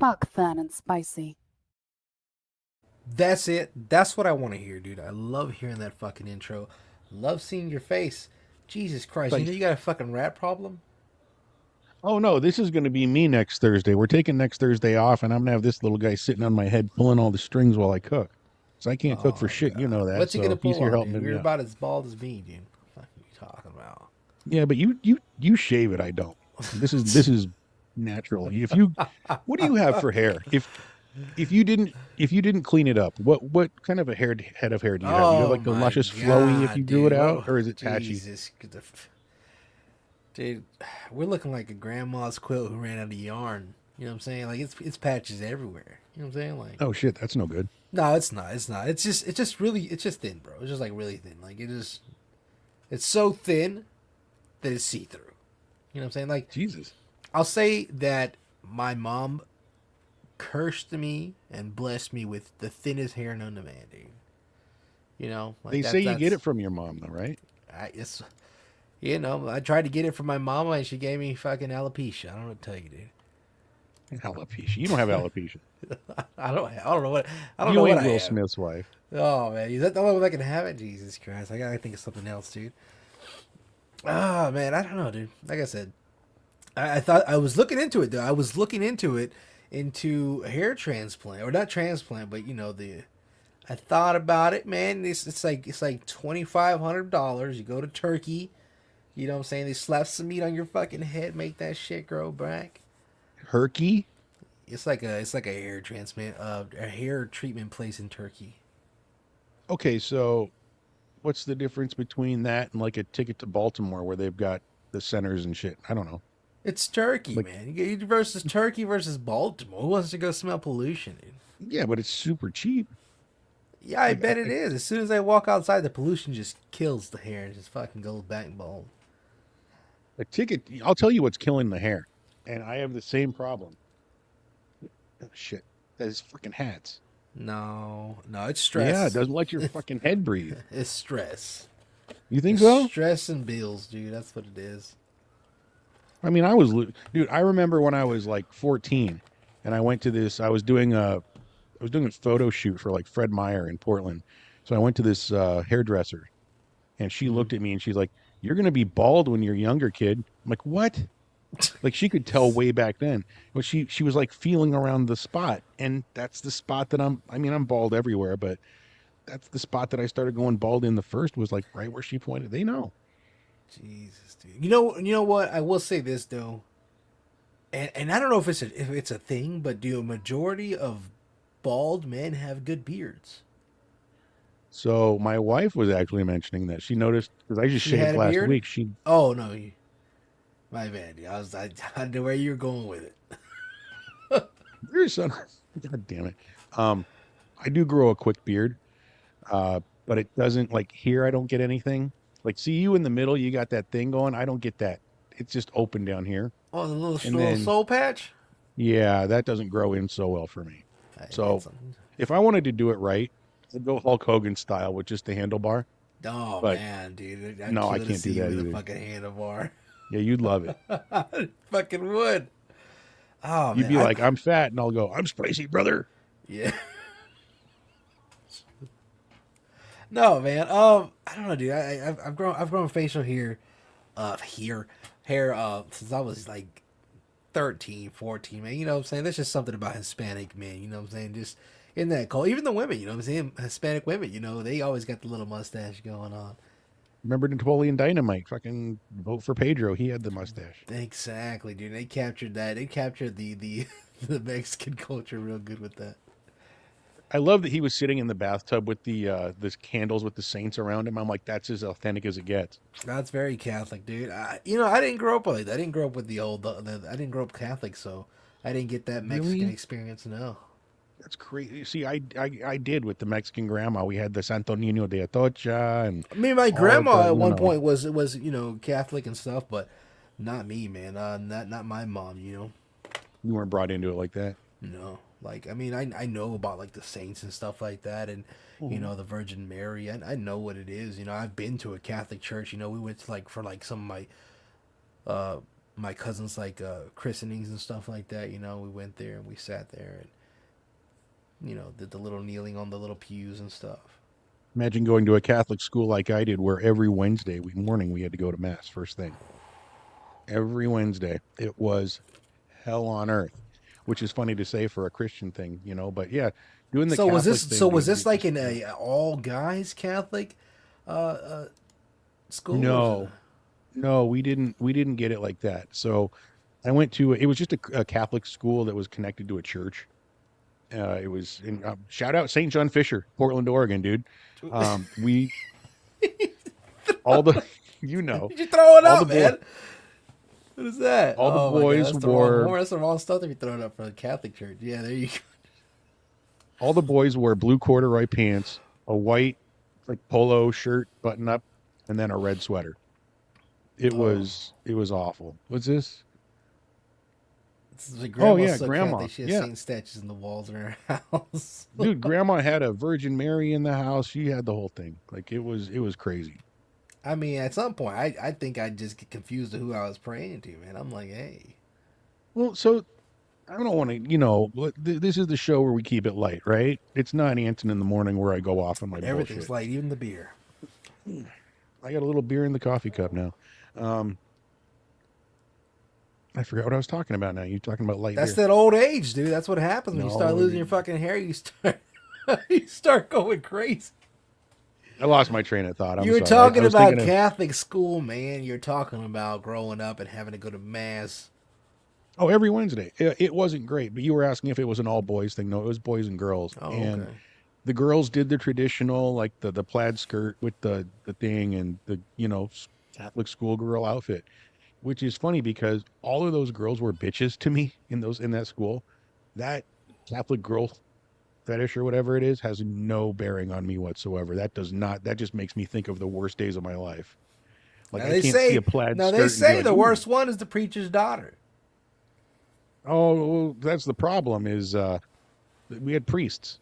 Fuck Phat and Spicy. That's it. That's what I want to hear, dude. I love hearing that fucking intro. Love seeing your face. Jesus Christ, you Like, know you got a fucking rat problem? oh no, this is going to be me next Thursday. We're taking next Thursday off, and I'm gonna have this little guy sitting on my head pulling all the strings while I cook. So I can't cook for Oh shit, you god. know that. What's he So gonna if he's pull here on, helping dude? me You're out, about as bald as me, dude. What are you talking about? yeah, but you shave it. I don't. This is natural. If you, what do you have for hair? If you didn't clean it up, what kind of a head of hair do you have? Do you have Oh like the my luscious flowy if god, you grew it dude. out, What or is it patchy? Jesus. Dude, we're looking like a grandma's quilt who ran out of yarn. You know what I'm saying? Like it's patches everywhere. You know what I'm saying? Like Oh shit, that's no good. no, it's not. It's not. It's just thin, bro. It's just like really thin. Like it's so thin that it's see through. You know what I'm saying? Like Jesus. I'll say that my mom cursed me and blessed me with the thinnest hair known to man, dude. You know, like They say you get that's it from your mom, though, right? it's you know, I tried to get it from my mama and she gave me fucking alopecia. I don't know what to tell you, dude. Alopecia. You don't have alopecia. I don't know what I don't know You what ain't I Will have. Smith's wife. Oh man, is that the only one that can have it? Jesus Christ, I gotta think of something else, dude. Ah man, I don't know, dude. Like I said, I thought I was looking into it though. I was looking into it into hair transplant or not transplant, but you know the. I thought about it, man. It's like $2,500. You go to Turkey, you know what I'm saying? They slap some meat on your fucking head, make that shit grow back. Herky? It's like a hair transplant, a hair treatment place in Turkey. Okay, so what's the difference between that and like a ticket to Baltimore where they've got the centers and shit? I don't know. It's Turkey, Like, man. You get versus Turkey versus Baltimore. Who wants to go smell pollution, dude? yeah, but it's super cheap. Yeah, I Like, bet it is. As soon as I walk outside, the pollution just kills the hair and just fucking goes back bald. a ticket, I'll tell you what's killing the hair. And I have the same problem. Oh, shit. That is fucking hats. No, no, it's Yeah, it stress. doesn't let your fucking head breathe. It's stress. You think It's so? stress and bills, dude. That's what it is. I mean, dude, I remember when I was like 14 and I went to this, I was doing a photo shoot for like Fred Meyer in Portland. So I went to this hairdresser and she Mm. looked at me and she's like, "You're going to be bald when you're younger, kid." I'm like, "What?" Like she could tell way back then. But she was like feeling around the spot and that's the spot that I'm bald everywhere, but that's the spot that I started going bald in the first was like right where she pointed. They know. Jesus, dude. You know what? I will say this though, and I don't know if it's a thing, but do a majority of bald men have good beards? So my wife was actually mentioning that she noticed because I just She had shaved a last beard. week. She Oh no, my bad. Dude. I know where you're going with it. There's some. God damn it. Um, I do grow a quick beard, but it doesn't like here. I don't get anything. Like, see you in the middle, you got that thing going. I don't get that. It's just open down here, Oh, the little and little then soul patch. yeah, that doesn't grow in so well for me. Hey, man, So if I wanted to do it right, I'd go Hulk Hogan style with just the handlebar. oh But man, dude, I'd no, I kill to can't see do you that with a either. fucking handlebar. Yeah, you'd love it. I fucking would. Oh You'd man, be like, "I'm fat," and I'll go, "I'm spicy, brother." yeah. No, man. I don't know, dude. I've grown facial hair, hair since I was like 13, 14, man. You know what I'm saying? There's just something about Hispanic men. You know what I'm saying? Just in that call, even the women. You know what I'm saying? Hispanic women. You know, they always got the little mustache going on. Remember Napoleon Dynamite? Fucking vote for Pedro. He had the mustache. Exactly, dude. They captured that. They captured the the Mexican culture real good with that. I love that he was sitting in the bathtub with the candles with the saints around him. I'm like, that's as authentic as it gets. That's very Catholic, dude. I didn't grow up like that. I didn't grow up with I didn't grow up Catholic, so I didn't get that Mexican Really? experience. No. That's crazy. See, I did with the Mexican grandma. We had the Santo Nino de Atocha and I mean, my all of grandma the, at you one know, point was Catholic and stuff, but not me, man. Not my mom. you weren't brought into it like that. No. Like I mean, I know about like the saints and stuff like that, and Mhm. the Virgin Mary. I know what it is. I've been to a Catholic church. We went to like for like some of my uh my cousins like christenings and stuff like that. You know, we went there and we sat there and did the little kneeling on the little pews and stuff. Imagine going to a Catholic school like I did, where every Wednesday morning we had to go to mass first thing. Every Wednesday, it was hell on earth, which is funny to say for a Christian thing, But yeah, doing the So was Catholic this thing, so was dude, this it like just in a all guys Catholic uh, uh, school? Or was it no, no, we didn't get it like that. So I went to it was just a Catholic school that was connected to a church. It was in shout out St. John Fisher, Portland, Oregon, dude. We all the you know Did you throw it all the up, boy man? What is that? all the Oh my god, boys that's the wrong wore more. That's the wrong stuff to be throwing up for the Catholic Church. Yeah, there you go. all the boys wore blue corduroy pants, a white like polo shirt button up, and then a red sweater. Oh, It was awful. What's this? this is the Oh grandma's yeah, so grandma. Catholic. She has Yeah. Saint statues in the walls of her house. Dude, grandma had a Virgin Mary in the house. She had the whole thing. Like it was crazy. I mean, at some point, I think I'd just get confused of who I was praying to, man. I'm like, hey, Well, so I don't want to, this is the show where we keep it light, right? It's not Anton in the morning where I go off on my everything's bullshit. light, even the beer. I got a little beer in the coffee cup now. Um, I forgot what I was talking about now. You talking about light That's beer? that old age, dude. That's what happens when you start No, losing your fucking hair. You start, you start going crazy. I lost my train of thought. I'm You were sorry. I talking was about thinking of, Catholic school, man. You're talking about growing up and having to go to mass. oh, every Wednesday. It wasn't great, but you were asking if it was an all boys thing. No, it was boys and girls. Oh, And okay. the girls did the traditional, like the plaid skirt with the thing and the, Catholic schoolgirl outfit, which is funny because all of those girls were bitches to me in that school. That Catholic girl fetish or whatever it is has no bearing on me whatsoever. That just makes me think of the worst days of my life. Like Now I they can't see say, a plaid now they skirt and be say like, the ooh, worst one is the preacher's daughter. oh, well, that's the problem is we had priests.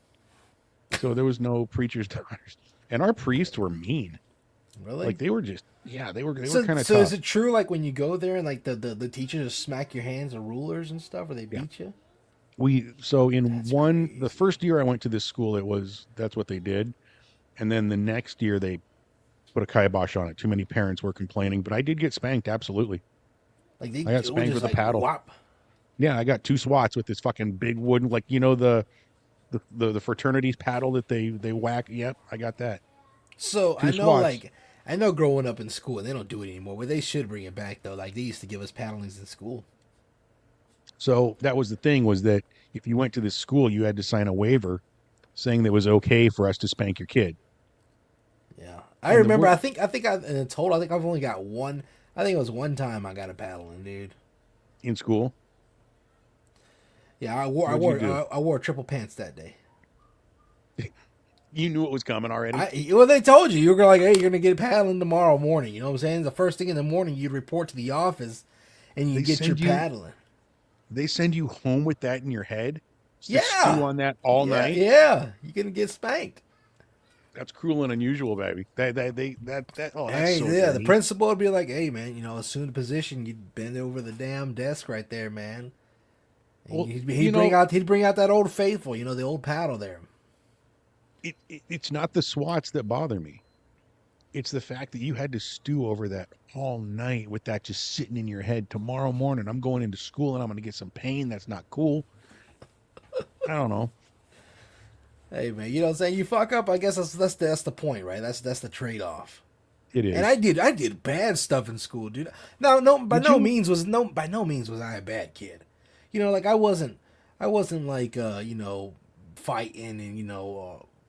So there was no preacher's daughters. And our priests were mean. Like Really? they were just yeah, they were So, kind of so is tough. it true? Like when you go there and like the teachers just smack your hands with rulers and stuff, or they Yeah. beat you? So in That's the crazy. first year I went to this school, that's what they did. And then the next year they put a kibosh on it. Too many parents were complaining, but I did get spanked. Absolutely. Like they I got it was spanked just with a like paddle. whop. Yeah, I got two swats with this fucking big wooden, like, the fraternities paddle that they whack. Yep. I got that. So Two swats. I know growing up in school they don't do it anymore, but they should bring it back though. Like they used to give us paddlings in school. So that was the thing was that if you went to this school, you had to sign a waiver saying that it was okay for us to spank your kid. Yeah, I And the remember. word I in total, I think I've only got one. I think it was one time I got a paddling, dude. in school, Yeah, what'd you do? I wore triple pants that day. You knew it was coming already. Well, they told you you were like, hey, you're gonna get paddling tomorrow morning. You know what I'm saying? The first thing in the morning, you'd report to the office, and you They get your send you paddling. they send you home with that in your head to stew Yeah, on that all yeah, night. yeah. You're gonna get spanked. That's cruel and unusual, baby. That oh, that's Hey, so yeah. The dirty. principal would be like, hey, man, assume the position. You'd bend over the damn desk right there, man. And Well, he'd bring out that old faithful, the old paddle there. it's not the swats that bother me. It's the fact that you had to stew over that all night with that just sitting in your head. Tomorrow morning, I'm going into school and I'm going to get some pain. That's not cool. I don't know. Hey, man, you know what I'm saying? You fuck up, I guess that's the point, right? That's the trade off. It And is. I did bad stuff in school, dude. No, no, Did you? by no means was I a bad kid. Like I wasn't like fighting and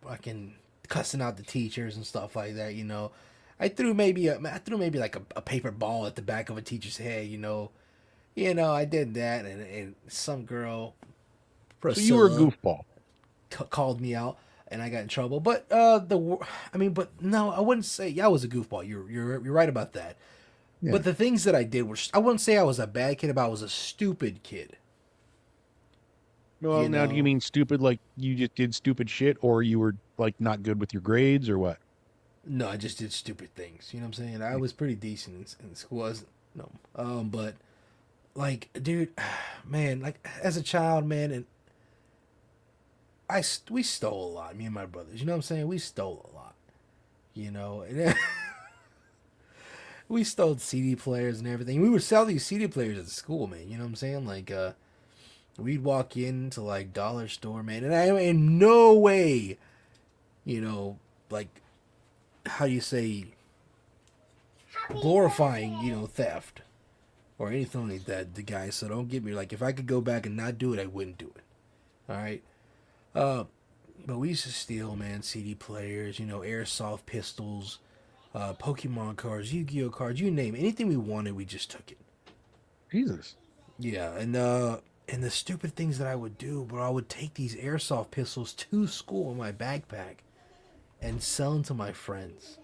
fucking cussing out the teachers and stuff like that. I threw maybe like a paper ball at the back of a teacher's head. I did that, and some girl, So you were a Priscilla, goofball. called me out and I got in trouble. But but no, I wouldn't say I was a goofball. You're right about that. Yeah. But the things that I did were I wouldn't say I was a bad kid, but I was a stupid kid. Well, You now do you know, mean stupid like you just did stupid shit or you were like not good with your grades or what? no, I just did stupid things. You know what I'm saying? I was pretty decent in school. No, but like, dude, man, like as a child, man, and we stole a lot. Me and my brothers, you know what I'm saying? We stole a lot, you know. And we stole CD players and everything. We would sell these CD players at school, man. You know what I'm saying? Like, we'd walk into like dollar store, man, and I in no way, you know, like how do you say glorifying, you know, theft or anything like that. The guy, so don't get me like if I could go back and not do it, I wouldn't do it. All right. Uh, but we used to steal, man, CD players, you know, airsoft pistols, Pokemon cards, Yu-Gi-Oh cards, you name it. Anything we wanted, we just took it. Jesus. Yeah, and the stupid things that I would do, but I would take these airsoft pistols to school in my backpack and sell them to my friends.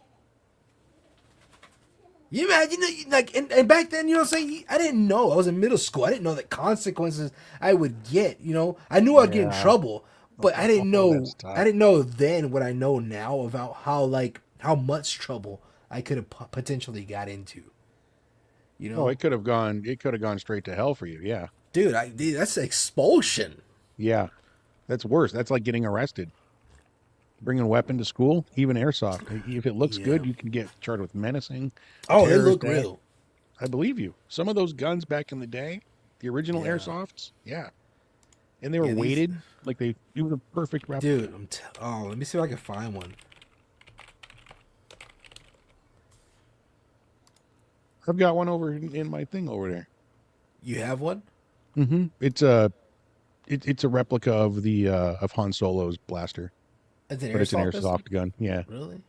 You imagine, like, and back then, you know what I'm saying? I didn't know. I was in middle school. I didn't know the consequences I would get, you know? I knew I'd get in Yeah. trouble, but I didn't know, That's I tough. didn't know then what I know now about how, like, how much trouble I could have potentially got into, you Oh, know? it could have gone. It could have gone straight to hell for you. Yeah. Dude, that's expulsion. Yeah. That's worse. That's like getting arrested. Bringing a weapon to school, even airsoft. If it looks Yeah. good, you can get charged with menacing, Oh, they look terrorist act. real. I believe you. Some of those guns back in the day, the original Yeah. airsofts, yeah, and they were Yeah, these, weighted like it was a perfect replica. dude, oh, let me see if I can find one. I've got one over in my thing over there. You have one? It's it's a replica of the of Han Solo's blaster, It's an but it's an airsoft pistol? airsoft gun. Yeah, Really?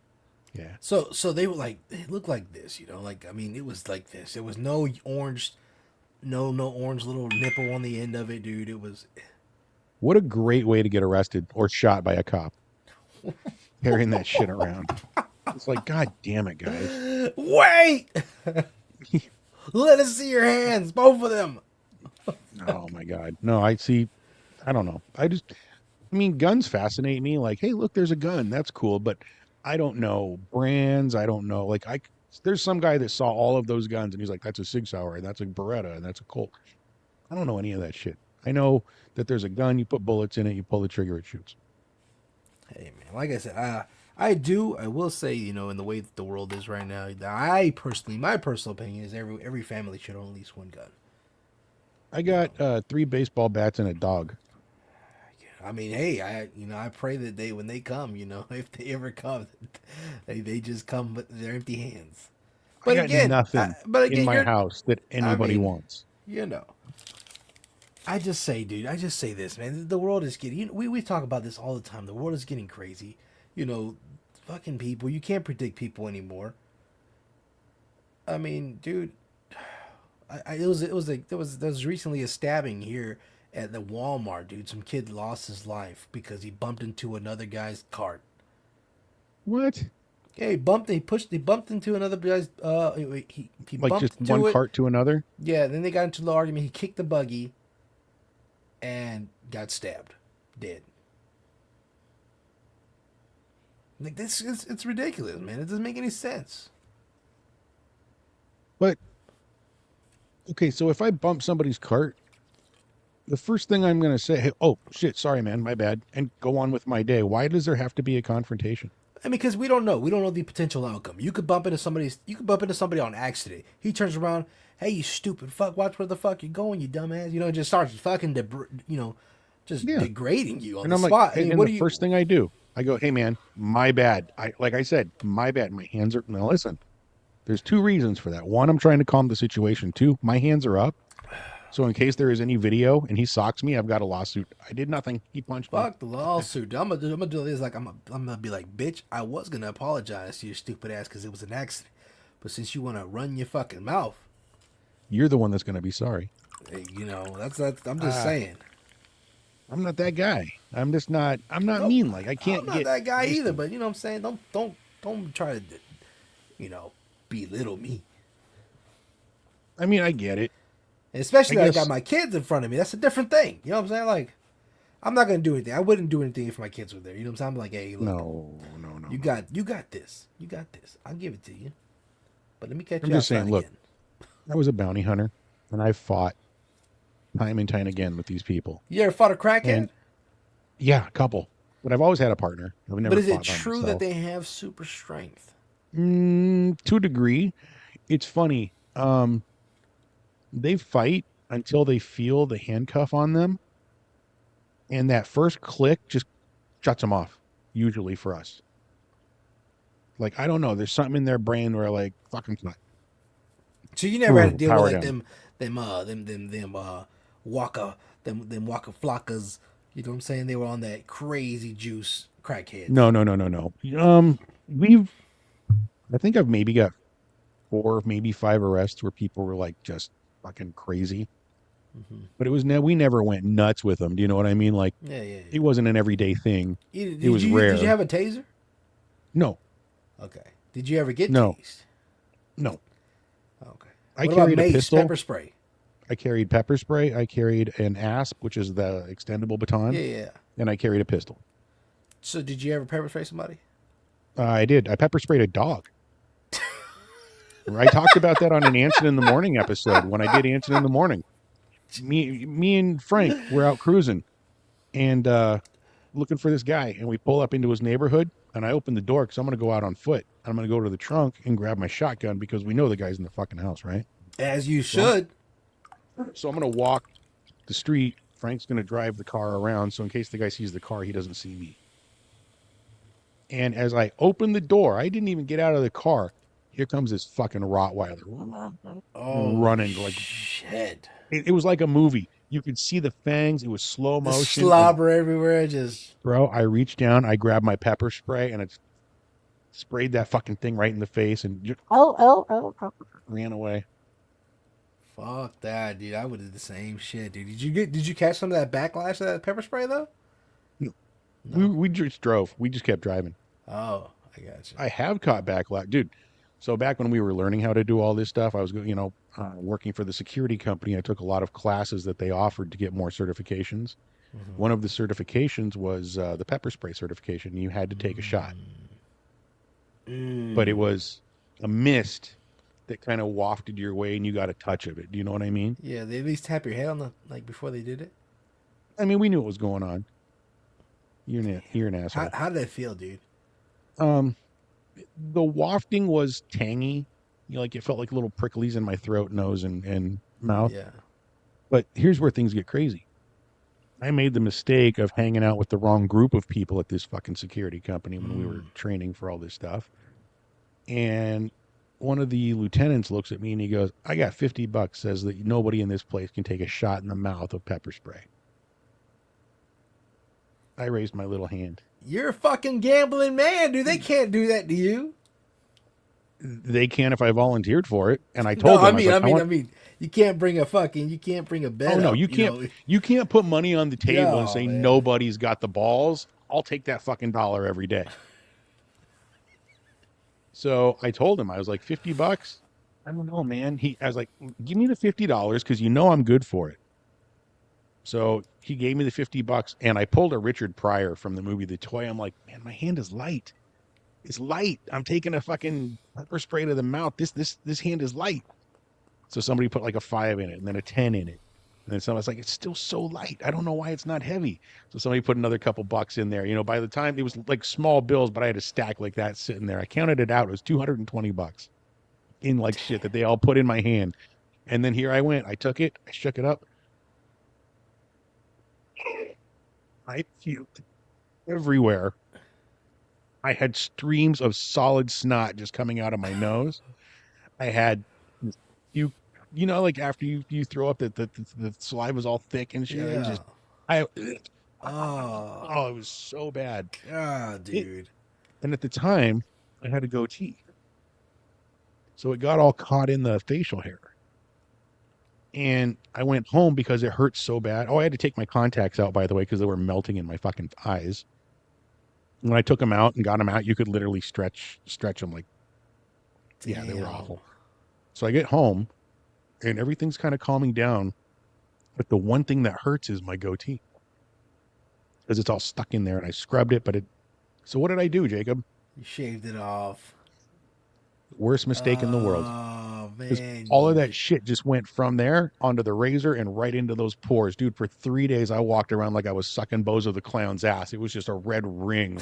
yeah. So they were like they looked like this, you know, like I mean it was like this. There was no orange, no orange little nipple on the end of it, dude. It was What a great way to get arrested or shot by a cop carrying that shit around. It's like, God damn it, guys. wait. Let us see your hands, both of them. Oh my God. No, I see. I don't know. I mean, guns fascinate me. Like, hey, look, there's a gun. That's cool. But I don't know brands. I don't know. There's some guy that saw all of those guns and he's like, that's a Sig Sauer and that's a Beretta and that's a Colt. I don't know any of that shit. I know that there's a gun. You put bullets in it. You pull the trigger. It shoots. Hey man, like I said, I will say, you know, in the way that the world is right now, I personally, my personal opinion is every family should own at least one gun. I You know, got 3 baseball bats and a dog. I mean, hey, I pray that they when they come, you know, if they ever come, they just come with their empty hands. I But got again, nothing in my you're, house that I anybody mean, wants. you know, I just say, dude, I just say this, man. The world is getting. You know, we talk about this all the time. The world is getting crazy. You know, fucking people. You can't predict people anymore. I mean, dude, there was recently a stabbing here at the Walmart, dude. Some kid lost his life because he bumped into another guy's cart. What? Yeah, he bumped into another guy's. He Like bumped just one into it. cart to another? Yeah, then they got into the argument. He kicked the buggy and got stabbed, dead. Like this, it's ridiculous, man. It doesn't make any sense. But okay, so if I bump somebody's cart, the first thing I'm going to say, hey, oh shit, sorry man, my bad, and go on with my day. Why does there have to be a confrontation? I mean, because we don't know. We don't know the potential outcome. You could bump into somebody. You could bump into somebody on accident. He turns around. Hey, you stupid fuck! Watch where the fuck you're going, you dumbass. You know, just starts fucking, just Yeah. degrading you on And the I'm like, spot. I and, mean, and what the do you? first thing I do, I go, hey man, my bad. Like I said, my bad. My hands are, now listen, there's 2 reasons for that. One, I'm trying to calm the situation. 2, my hands are up. So in case there is any video and he socks me, I've got a lawsuit. I did nothing. He punched me. Fuck the lawsuit. I'm gonna do this like I'm gonna be like, bitch. I was gonna apologize to your stupid ass because it was an accident, but since you wanna run your fucking mouth, You're the one that's going to be sorry. you know that's. I'm just Uh, saying. I'm not that guy. I'm not Nope. mean. Like I I'm can't not get that guy either, hasty. but you know what I'm saying. Don't try to, you know, belittle me. I mean, I get it. And I especially when I got guess my kids in front of me. That's a different thing. You know what I'm saying? Like, I'm not gonna do anything. I wouldn't do anything if my kids were there. You know what I'm saying? I'm like, hey, look, no, no, no, you no. got this. You got this. I'll give it to you. But let me catch I'm you just outside saying, look, again. I was a bounty hunter and I fought time and time again with these people. You ever fought a crackhead? And yeah, a couple. But I've always had a partner. I've But never is it fought by true that myself. they have super strength? To a degree, it's funny. They fight until they feel the handcuff on them, and that first click just shuts them off. Usually for us, like I don't know, there's something in their brain where like fucking So you never had to deal with power like down. Waka, them Waka Flockas. You know what I'm saying? They were on that crazy juice crackheads. No, no, no, no, no. We've I think I've maybe got 4, maybe 5 arrests where people were like just fucking crazy. Mm-hmm. But it was we never went nuts with them. Do you know what I mean? Like Yeah, yeah, it yeah. wasn't an everyday thing. It was Did you rare. have a taser? No, Okay. Did you ever get no, tased? no. Okay. I What about carried a mace, pistol. pepper spray? I carried pepper spray. I carried an asp, which is the extendable baton, Yeah, yeah. and I carried a pistol. So did you ever pepper spray somebody? I did. I pepper sprayed a dog. I talked about that on an Anson in the Morning episode when I did Anson in the Morning. Me and Frank were out cruising and looking for this guy, and we pull up into his neighborhood, and I open the door because I'm going to go out on foot. I'm going to go to the trunk and grab my shotgun because we know the guy's in the fucking house, right? As you So should. so I'm going to walk the street. Frank's going to drive the car around, so in case the guy sees the car, he doesn't see me. And as I open the door, I didn't even get out of the car. Here comes this fucking Rottweiler Oh running like shit! it was like a movie. You could see the fangs. It was slow The motion. And slobber everywhere. Just bro, I reached down, I grabbed my pepper spray, and it sprayed that fucking thing right in the face, and just ran away. fuck that, dude. I would have the same shit, dude. Did you catch some of that backlash of that pepper spray though? No, No. we just drove. We just kept driving. Oh, I got you. I have caught backlash, dude. So back when we were learning how to do all this stuff, I was, working for the security company. I took a lot of classes that they offered to get more certifications. Mhm. One of the certifications was the pepper spray certification. You had to take a shot, but it was a mist that kind of wafted your way, and you got a touch of it. Do you know what I mean? Yeah, they at least tap your head on the like before they did it. I mean, we knew what was going on. You're an asshole. How did that feel, dude? Um, the wafting was tangy. Like it felt like little pricklies in my throat, nose, and mouth. Yeah. But here's where things get crazy. I made the mistake of hanging out with the wrong group of people at this fucking security company when we were training for all this stuff. And one of the lieutenants looks at me and he goes, I got $50, says that nobody in this place can take a shot in the mouth of pepper spray. I raised my little hand. You're a fucking gambling man, dude. They can't do that to you. They can if I volunteered for it. And I told them, I mean, you can't bring a bet. oh no, up, you can't. You can't put money on the table and No, say man. nobody's got the balls. I'll take that fucking dollar every day. So I told him, I was like, $50. I don't know, man. I was like, give me the $50 because you know I'm good for it. So he gave me the $50, and I pulled a Richard Pryor from the movie The Toy. I'm like, man, my hand is light. It's light. I'm taking a fucking pepper spray to the mouth. This hand is light. So somebody put like a 5 in it, and then a 10 in it. And then someone's like, it's still so light. I don't know why it's not heavy. So somebody put another couple bucks in there. By the time it was like small bills, but I had a stack like that sitting there. I counted it out. It was $220 in like shit that they all put in my hand. And then here I went. I took it. I shook it up. I puked everywhere. I had streams of solid snot just coming out of my nose. I had like after you throw up the saliva's all thick and shit. Yeah. Oh, it was so bad. God, dude. And at the time, I had a goatee, so it got all caught in the facial hair. And I went home because it hurt so bad. Oh, I had to take my contacts out, by the way, because they were melting in my fucking eyes. When I took them out and got them out, you could literally stretch them like, yeah, they were awful. So I get home, and everything's kind of calming down. But the one thing that hurts is my goatee. Because it's all stuck in there, and I scrubbed it, but it... So what did I do, Jacob? You shaved it off. Worst mistake in the world. Oh Because man, all of that shit just went from there onto the razor and right into those pores. Dude, for 3 days, I walked around like I was sucking Bozo the Clown's ass. It was just a red ring.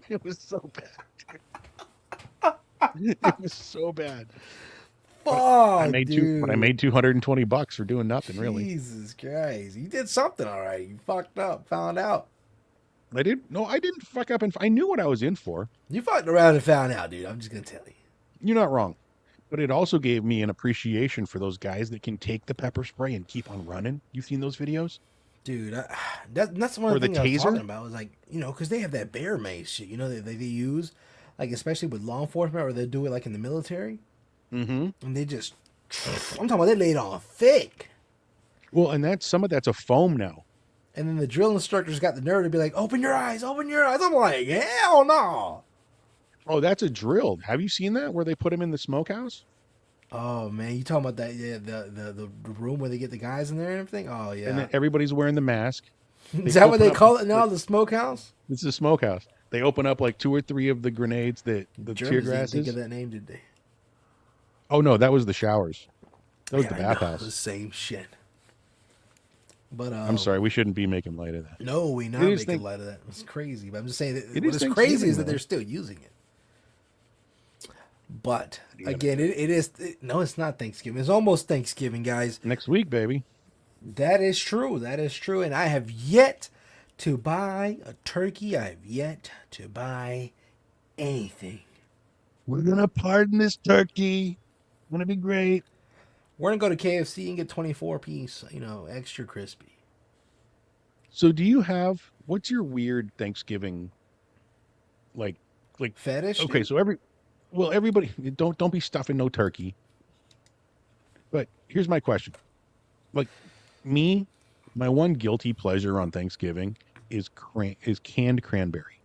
It was so bad. It was so bad. fuck, But I dude. made $220 for doing nothing, really. Jesus Christ, you did something all right. You fucked up, found out. I did. No, I didn't fuck up. And I knew what I was in for. You fucked around and found out, dude. I'm just gonna tell you. You're not wrong. But it also gave me an appreciation for those guys that can take the pepper spray and keep on running. You've seen those videos? Dude, that's one Or of the the things I was talking taser? about. Was like, because they have that bear mace shit, they use, like, especially with law enforcement, or they do it like in the military, Mm-hmm. and they just, I'm talking about they laid on thick. Well, and some of that's a foam now. And then the drill instructors got the nerve to be like, open your eyes, open your eyes. I'm like, hell no. Oh, that's a drill. Have you seen that where they put him in the smokehouse? Oh man, you talking about that? Yeah, the room where they get the guys in there and everything. Oh yeah, And then everybody's wearing the mask. is that what open they up, call it now? like, The smokehouse. this is a smokehouse. They open up like 2 or 3 of the grenades that the tear Germans didn't think gases. of that name, did they? Oh no, that was the showers. That was Yeah, the I know, bathhouse. the same shit. But I'm sorry, we shouldn't be making light of that. no, we not It is making light of that. It's crazy, but I'm just saying that It what is is crazy Thanksgiving, is that though. they're still using it. But Yeah. again, it is no, it's not Thanksgiving. It's almost Thanksgiving, guys. Next week, baby. That is true. That is true. And I have yet to buy a turkey. I have yet to buy anything. We're gonna pardon this turkey. Gonna be great. We're gonna go to KFC and get 24 piece, extra crispy. So, do you have what's your weird Thanksgiving like? Fetish? Okay, dude? so everybody don't be stuffing no turkey. But here's my question: like me, my one guilty pleasure on Thanksgiving is canned cranberry.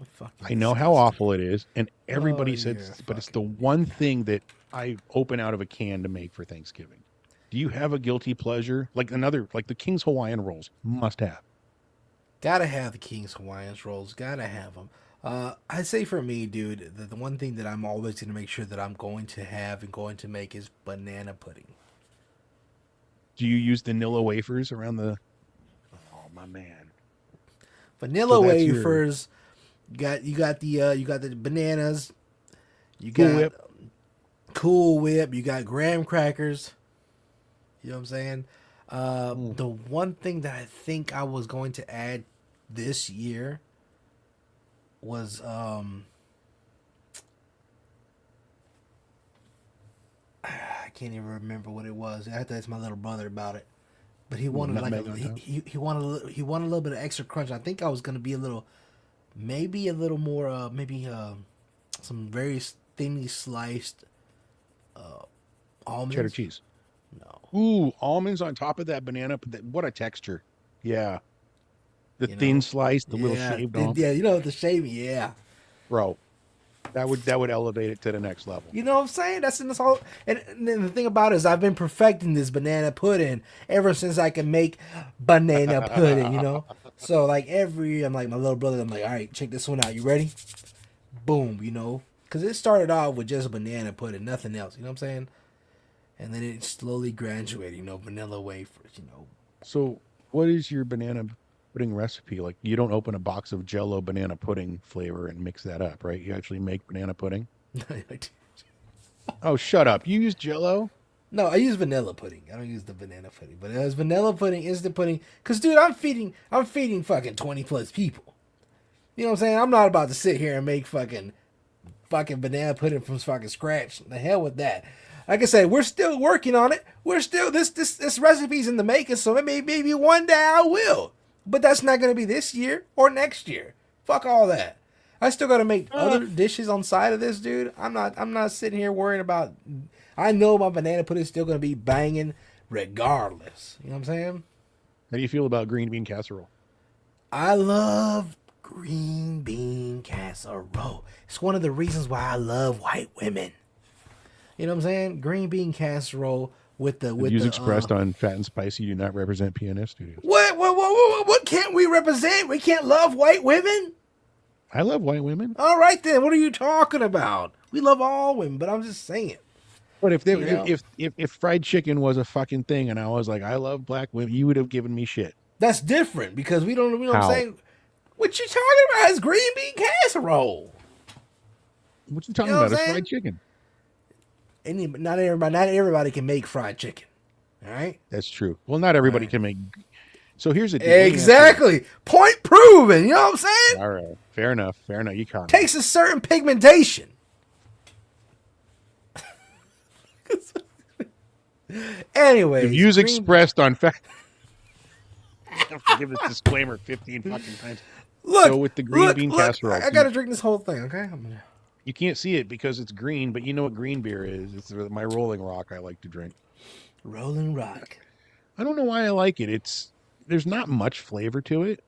Oh, fucking I know how disgusting. awful it is, and everybody Oh, says, you're but it's the fucking- one thing that I open out of a can to make for Thanksgiving. Do you have a guilty pleasure? Like the King's Hawaiian rolls, must have. Gotta have the King's Hawaiians rolls. Gotta have them. I'd say for me, dude, the one thing that I'm always going to make sure that I'm going to have and going to make is banana pudding. Do you use vanilla wafers around the? Oh my man! Vanilla So that's your- wafers. You got the bananas. You Cool got Whip. Cool Whip. You got graham crackers. You know what I'm saying? The one thing that I think I was going to add this year was I can't even remember what it was. I had to ask my little brother about it. But he wanted like nutmeg on top? he wanted a little bit of extra crunch. I think I was gonna be a little more some very thinly sliced almonds. Cheddar cheese. No, Ooh, almonds on top of that banana. What a texture! Yeah, the You thin know? slice, the little shaved off, Yeah, the shaving. Yeah, bro. That would elevate it to the next level. you know what I'm saying? That's in this whole. And then the thing about it is, I've been perfecting this banana pudding ever since I can make banana pudding. So like I'm like my little brother. I'm like, all right, check this one out. You ready? Boom. Because it started off with just banana pudding, nothing else. You know what I'm saying? And then it slowly graduated. Vanilla wafers. So, what is your banana pudding recipe? Like, you don't open a box of Jello banana pudding flavor and mix that up, right? You actually make banana pudding. Oh, shut up! You use Jello? No, I use vanilla pudding. I don't use the banana pudding. But it's vanilla pudding, instant pudding. Cause dude, I'm feeding fucking 20 plus people. You know what I'm saying? I'm not about to sit here and make fucking banana pudding from fucking scratch. The hell with that. Like I said, we're still working on it. We're still this recipe's in the making, so maybe one day I will. But that's not gonna be this year or next year. Fuck all that. I still gotta make other dishes on side of this, dude. I'm not sitting here worrying about. I know my banana pudding's still gonna be banging regardless. You know what I'm saying? How do you feel about green bean casserole? I love green bean casserole. It's one of the reasons why I love white women. You know what I'm saying? Green bean casserole with the Views expressed on Fat and Spicy do not represent PNS Studios. What can't we represent? We can't love white women? I love white women. All right then. What are you talking about? We love all women, but I'm just saying. But if they You know, if fried chicken was a fucking thing, and I was like, I love black women, you would have given me shit. that's different because we don't. You know what I'm How? saying? What you talking about is green bean casserole. What you You talking know about? what I'm It's saying? fried chicken. Not everybody can make fried chicken. All right. That's true. Well, not All everybody right. can make. So here's the deal. Let me ask you this. Exactly. Point proven. You know what I'm saying? All right, fair enough. Fair enough. You caught me. Takes a certain pigmentation. The Anyways, views expressed on fact. I have to give this disclaimer 15 fucking times. Look, So with the green look, bean look. casserole, I gotta drink this whole thing. Okay. you can't see it because it's green, but you know what green beer is. It's my Rolling Rock I like to drink. Rolling Rock. I don't know why I like it. There's not much flavor to it,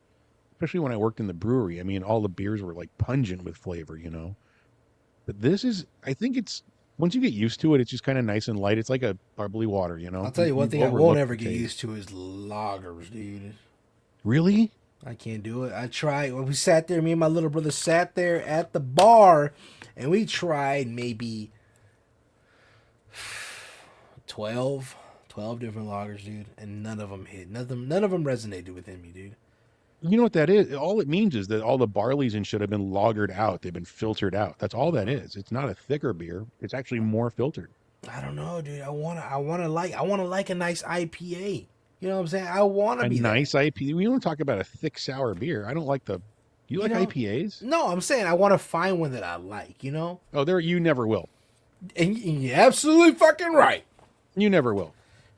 especially when I worked in the brewery. I mean, all the beers were like pungent with flavor, you know. But this is, I think it's once you get used to it, it's just kind of nice and light. It's like a bubbly water, you know. I'll tell you one You've thing I won't overlooked ever the get taste. used to is lagers, dude. Really? I can't do it. I tried. When we sat there, me and my little brother sat there at the bar, and we tried maybe 12 different lagers, dude, and none of them hit. None of them resonated within me, dude. You know what that is? All it means is that all the barleys and shit have been lagered out. They've been filtered out. That's all that is. It's not a thicker beer. It's actually more filtered. I don't know, dude. I wanna like a nice IPA. You know what I'm saying? I wanna A be nice that. IPA. We don't talk about a thick sour beer. I don't like the. You like know? IPAs? No, I'm saying I want to find one that I like. You know, Oh, there you never will. and you're absolutely fucking right. You never will.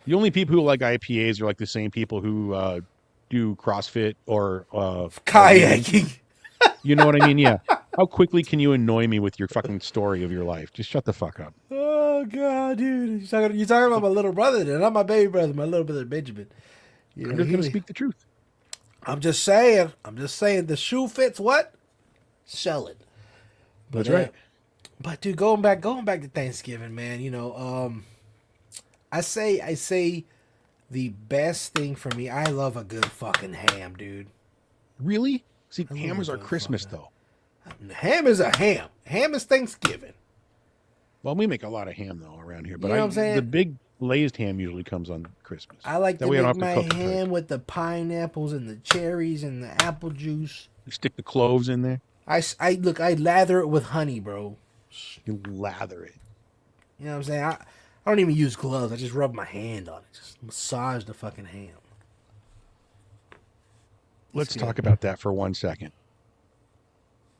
The only people who like IPAs are like the same people who do CrossFit or Kayaking. you know what I mean? Yeah. How quickly can you annoy me with your fucking story of your life? Just shut the fuck up. Oh god, dude! You're talking about my little brother, then not my baby brother, my little brother Benjamin. You know, I'm just gonna speak the truth. I'm just saying. The shoe fits what? Sell it. But, That's right. But dude, going back to Thanksgiving, man. You know, I say the best thing for me. I love a good fucking ham, dude. Really? See, I love hammers a are good Christmas fucking- though. Ham is a ham. Ham is Thanksgiving. Well, we make a lot of ham though around here, but You know what I'm saying? the big glazed ham usually comes on Christmas. I like That to way I make don't my have to cook the ham turkey. with the pineapples and the cherries and the apple juice. You stick the cloves in there. I lather it with honey, bro. You lather it. You know what I'm saying? I don't even use gloves. I just rub my hand on it. Just massage the fucking ham. Let's good. talk about that for 1 second.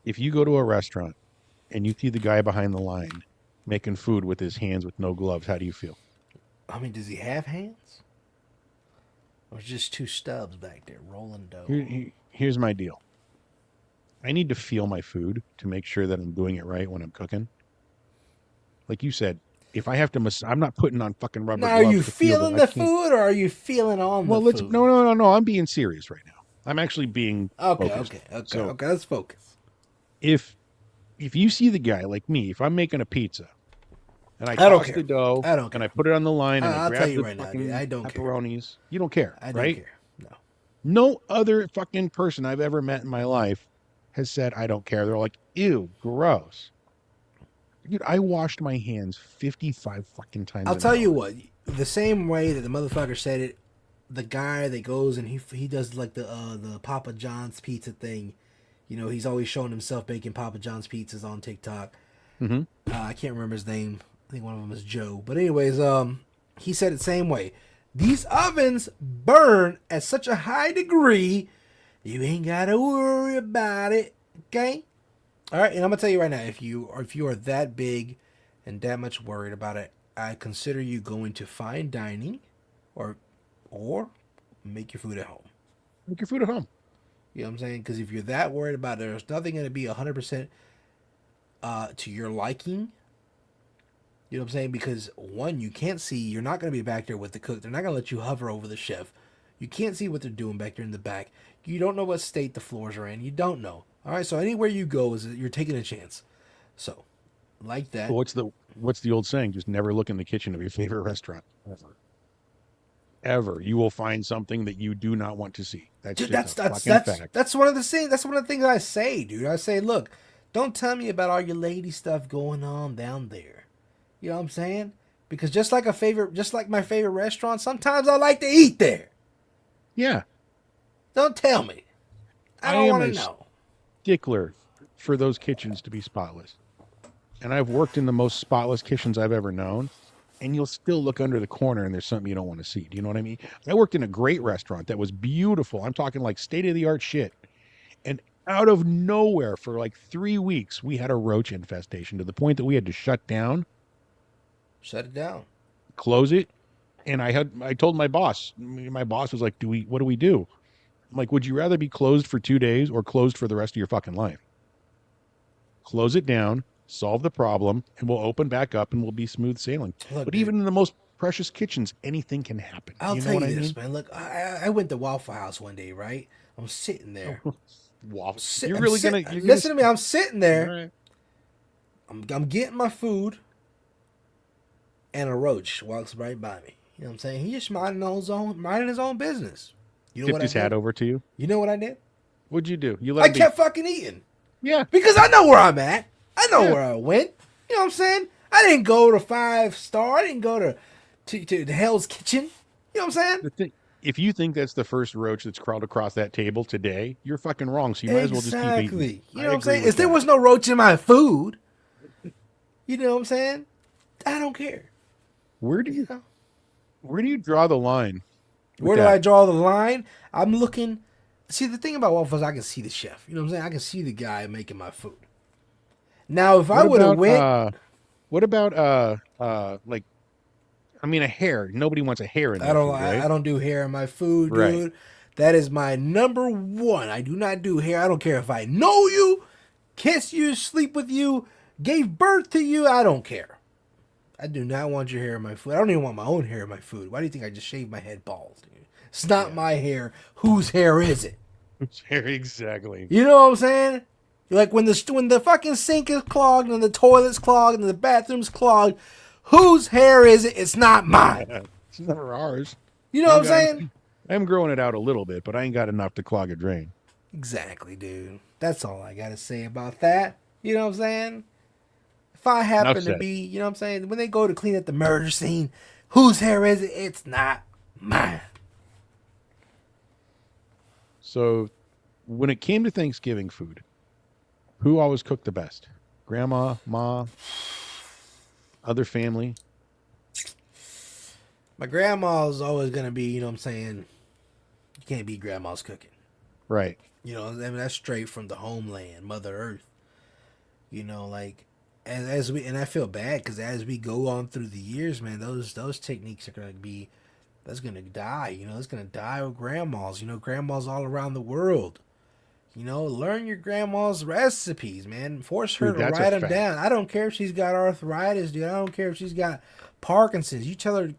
If you go to a restaurant and you see the guy behind the line making food with his hands with no gloves, how do you feel? I mean, does he have hands? Or just two stubs back there rolling dough? Here's my deal. I need to feel my food to make sure that I'm doing it right when I'm cooking. Like you said, if I have to, I'm not putting on fucking rubber Now, are gloves. you to feel feeling that I the can't- food or are you feeling on Well, the let's food? no. I'm being serious right now. I'm actually being focused. Okay. So Let's focus. if you see the guy like me, if I'm making a pizza and I don't toss care. the dough I don't and I put it on the line and I I'll grab tell you the right now, fucking dude, I don't care. pepperonis, you don't care, I don't right? care. No. No other fucking person I've ever met in my life has said I don't care. They're like, ew, gross. Dude, I washed my hands 55 fucking times. I'll an tell hour. you what. The same way that the motherfucker said it, the guy that goes and he does like the Papa John's pizza thing. You know, he's always showing himself baking Papa John's pizzas on TikTok. Mhm. I can't remember his name. I think one of them is Joe. But anyways, he said it the same way. These ovens burn at such a high degree, you ain't gotta worry about it. Okay. All right, and I'm gonna tell you right now, if you are that big and that much worried about it, I consider you going to fine dining, or make your food at home. Make your food at home. You know what I'm saying? Because if you're that worried about it, there's nothing going to be 100% to your liking. You know what I'm saying? Because one, you can't see. You're not going to be back there with the cook. They're not going to let you hover over the chef. You can't see what they're doing back there in the back. You don't know what state the floors are in. You don't know. All right, so anywhere you go you're taking a chance. So, like that. What's the old saying? Just never look in the kitchen of your favorite restaurant. Ever. You will find something that you do not want to see. That's Dude, just that's a fucking fact. that's one of the things. That's one of the things I say, dude. I say, look, Don't tell me about all your lady stuff going on down there. You know what I'm saying? Because just like my favorite restaurant, sometimes I like to eat there. Yeah, Don't tell me. I I don't am want a to know. stickler for those kitchens to be spotless. And I've worked in the most spotless kitchens I've ever known. And you'll still look under the corner and there's something you don't want to see. Do you know what I mean? I worked in a great restaurant that was beautiful. I'm talking like state of the art shit. And out of nowhere for like 3 weeks, we had a roach infestation to the point that we had to shut down, Shut it down. close it. And I told my boss was like, what do we do? I'm like, would you rather be closed for 2 days or closed for the rest of your fucking life? Close it down, solve the problem, and we'll open back up and we'll be smooth sailing. Look, But dude, even in the most precious kitchens, anything can happen. I'll You know tell what you I this, mean? man. Look, I went to Waffle House one day, right? I'm sitting there. Waffle. Sit, You're I'm really sit- gonna you're listen gonna to me. I'm sitting all there. right. I'm getting my food, and a roach walks right by me. You know what I'm saying? He just minding his own business. You know Tipped what I his hat did? over to you. You know what I did? What'd you do? You let I him be. kept fucking eating Yeah, because I know where I'm at. I know yeah. where I went. You know what I'm saying? I didn't go to 5 star. I didn't go to the Hell's Kitchen. You know what I'm saying? The thing, if you think that's the first roach that's crawled across that table today, you're fucking wrong. So you might as well just keep eating. Exactly. You I know what I'm agree saying? with If there that. was no roach in my food, you know what I'm saying? I don't care. Where do You you know? where do you draw the line with Where do I that? draw the line? I'm looking. See, the thing about waffles, I can see the chef. You know what I'm saying? I can see the guy making my food. Now, if I What would have about went, what about like I mean a hair? Nobody wants a hair in I their don't. food, right? I don't do hair in my food, Right. dude. That is my number one. I do not do hair. I don't care if I know you, kiss you, sleep with you, gave birth to you. I don't care. I do not want your hair in my food. I don't even want my own hair in my food. Why do you think I just shaved my head bald, dude? It's not Yeah. my hair. Whose hair is it? Exactly. You know what I'm saying? Like when the fucking sink is clogged and the toilet's clogged and the bathroom's clogged, whose hair is it? It's not mine. It's never ours. You know I what ain't I'm got saying? I'm growing it out a little bit, but I ain't got enough to clog a drain. Exactly, dude. That's all I gotta say about that. You know what I'm saying? If I Enough happen to said. be, you know what I'm saying, when they go to clean up the murder scene, whose hair is it? It's not mine. So when it came to Thanksgiving food, who always cooked the best? Grandma, ma, other family? My grandma's always gonna be, you know what I'm saying, you can't beat grandma's cooking. Right. You know, I mean that's straight from the homeland, Mother Earth. You know, like as we, and I feel bad because as we go on through the years, man, those techniques are gonna be, that's gonna die. You know, it's gonna die with grandmas. You know, grandmas all around the world. You know, learn your grandma's recipes, man. Force her Dude, to that's a write them fact. down. I don't care if she's got arthritis, dude. I don't care if she's got Parkinson's. You tell her to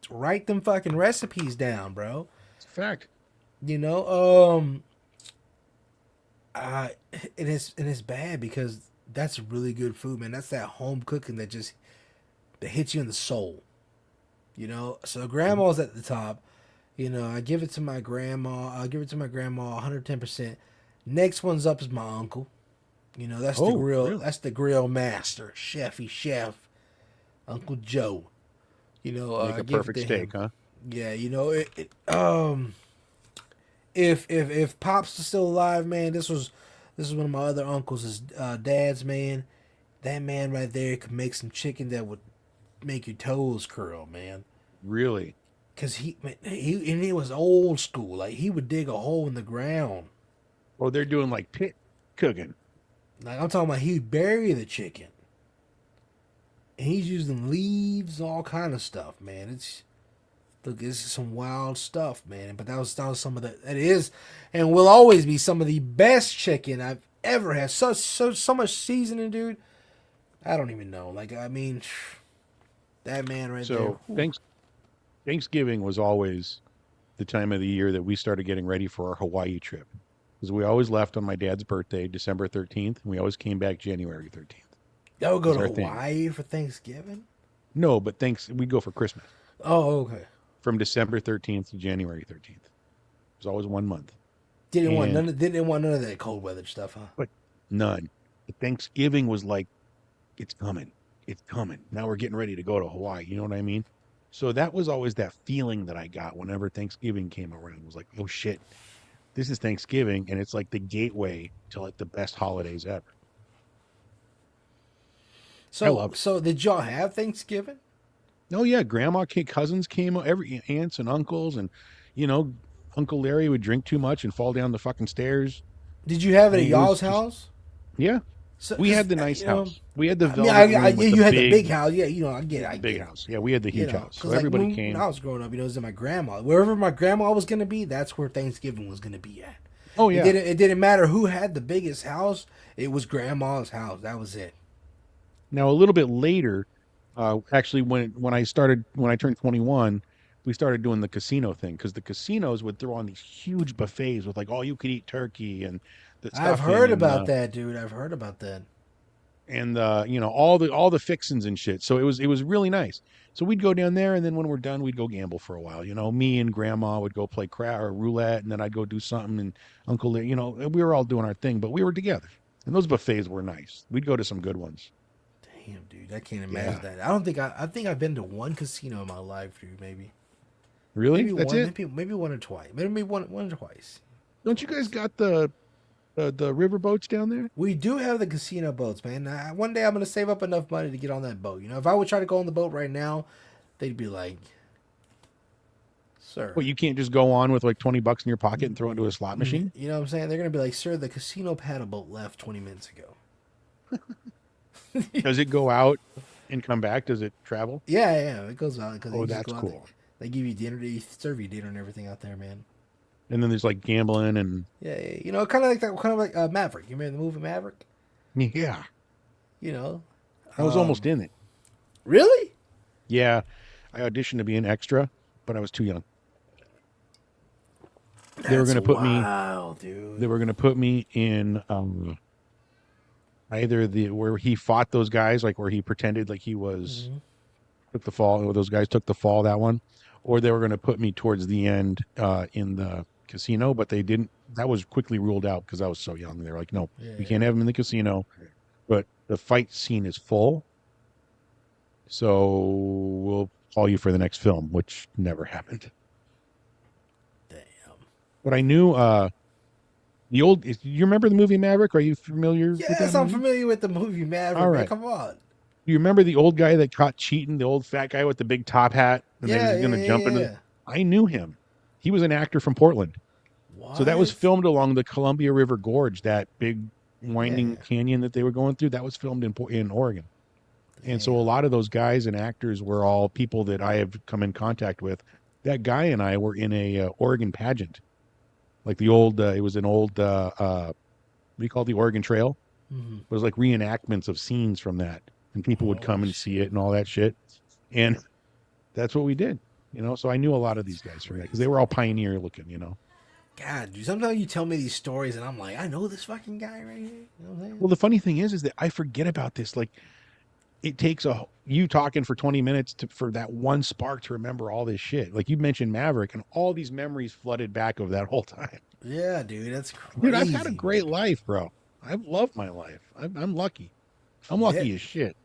write them fucking recipes down, bro. It's a fact. You know, it's bad because that's really good food, man. That's that home cooking that hits you in the soul. You know, so Mhm. grandma's at the top. You know, I give it to my grandma. I'll give it to my grandma 110%. Next one's up is my uncle. You know, that's the Oh, grill. really? That's the grill master, chef, Uncle Joe. You know, Make I a give it perfect to steak, him. huh? Yeah, you know, if Pops is still alive, man, this was one of my other uncles, his dad's man. That man right there could make some chicken that would make your toes curl, man. Really? Cause he was old school. Like he would dig a hole in the ground. Oh, they're doing like pit cooking. Like I'm talking about, he'd bury the chicken. And he's using leaves, all kind of stuff, man. It's some wild stuff, man. But that was some of that is, and will always be some of the best chicken I've ever had. So much seasoning, dude. I don't even know. Like I mean, that man right there. So Whew. Thanksgiving was always the time of the year that we started getting ready for our Hawaii trip. Because we always left on my dad's birthday, December 13th, and we always came back January 13th. Y'all would go Was to our thing. Hawaii for Thanksgiving? No, but we go for Christmas Oh, okay. from December 13th to January 13th. It was always 1 month. Didn't want And none of that cold weather stuff, huh? like none. Thanksgiving was like, it's coming. It's coming. Now we're getting ready to go to Hawaii. You know what I mean? So that was always that feeling that I got whenever Thanksgiving came around. It was like, oh shit, this is Thanksgiving, and it's like the gateway to like the best holidays ever. I So, loved it. so did y'all have Thanksgiving? Oh yeah, grandma came, cousins came, every aunts and uncles, and you know, Uncle Larry would drink too much and fall down the fucking stairs. Did you have I it at mean, it was y'all's just house? yeah. So, We cause had the nice house. We had the I mean, velvet room yeah, with the you had the big big, house. Yeah, I get it, yeah, I the get big it. house. Yeah, we had the huge house, so Cause like everybody when came. I was growing up, it was in my grandma. Wherever my grandma was gonna be, that's where Thanksgiving was gonna be at. Oh yeah. It didn't matter who had the biggest house. It was grandma's house. That was it. Now a little bit later, actually when I turned 21, we started doing the casino thing because the casinos would throw on these huge buffets with like all you could eat turkey and the I've stuffing heard and about the that, dude. I've heard about that. you know all the fixins and shit. So it was really nice. So we'd go down there and then when we're done, we'd go gamble for a while. You know, me and grandma would go play crap or roulette and then I'd go do something and you know, we were all doing our thing, but we were together. And those buffets were nice. We'd go to some good ones. Damn, dude, I can't imagine Yeah. that. I don't think I think I've been to one casino in my life, dude. Really? That's it? Maybe one or twice. Maybe one or twice. Don't you guys got the river boats down there? We do have the casino boats, man. One day I'm gonna save up enough money to get on that boat. You know, if I would try to go on the boat right now, they'd be like, "Sir." Well, you can't just go on with like 20 bucks in your pocket and throw it into a slot machine? You know what I'm saying? They're gonna be like, "Sir, the casino paddle boat left 20 minutes ago." Does it go out and come back? Does it travel? Yeah, it goes out because Oh, they just that's go out. cool. They give you dinner. They serve you dinner and everything out there, man. And then there's like gambling and Yeah. You know, kind of like that. Kind of like Maverick. You remember the movie Maverick? yeah, You know, I was almost in it. really? Yeah, I auditioned to be an extra, but I was too young. They were That's going to put me wild, they dude. were going to put me in either the where he fought those guys like where he pretended like he was Hmm. took the fall or those guys took the fall that one or they were going to put me towards the end in the casino but they didn't that was quickly ruled out because I was so young they're like no we Yeah. can't have him in the casino but the fight scene is full so we'll call you for the next film which never happened Damn. but I knew you remember the movie Maverick are you familiar with that Yes, I'm movie? familiar with the movie All Maverick, man. right. Come on. You remember the old guy that caught cheating, the old fat guy with the big top hat, and they was Yeah, going to jump into? yeah. I knew him. He was an actor from Portland. So that was What? filmed along the Columbia River Gorge, that big winding Yeah. canyon that they were going through. That was filmed in Oregon. And so a Damn. lot of those guys and actors were all people that I have come in contact with. That guy and I were in a Oregon pageant, like the old. It was an old. What do you call it, the Oregon Trail? Hmm. It was like reenactments of scenes from that, and people would Holy come and see it shit. and all that shit. And that's what we did, you know. So I knew a lot of these That's guys from that because they crazy. were all pioneer looking, you know. God, dude, sometimes you tell me these stories and I'm like, I know this fucking guy right here. You know what I'm saying? Well, the funny thing is that I forget about this. Like, it takes you talking for 20 minutes for that one spark to remember all this shit. Like you mentioned Maverick, and all these memories flooded back of that whole time. Yeah, dude, that's Dude, I've had a crazy. great life, bro. I've loved my life. I'm lucky. I'm Yeah, lucky as shit.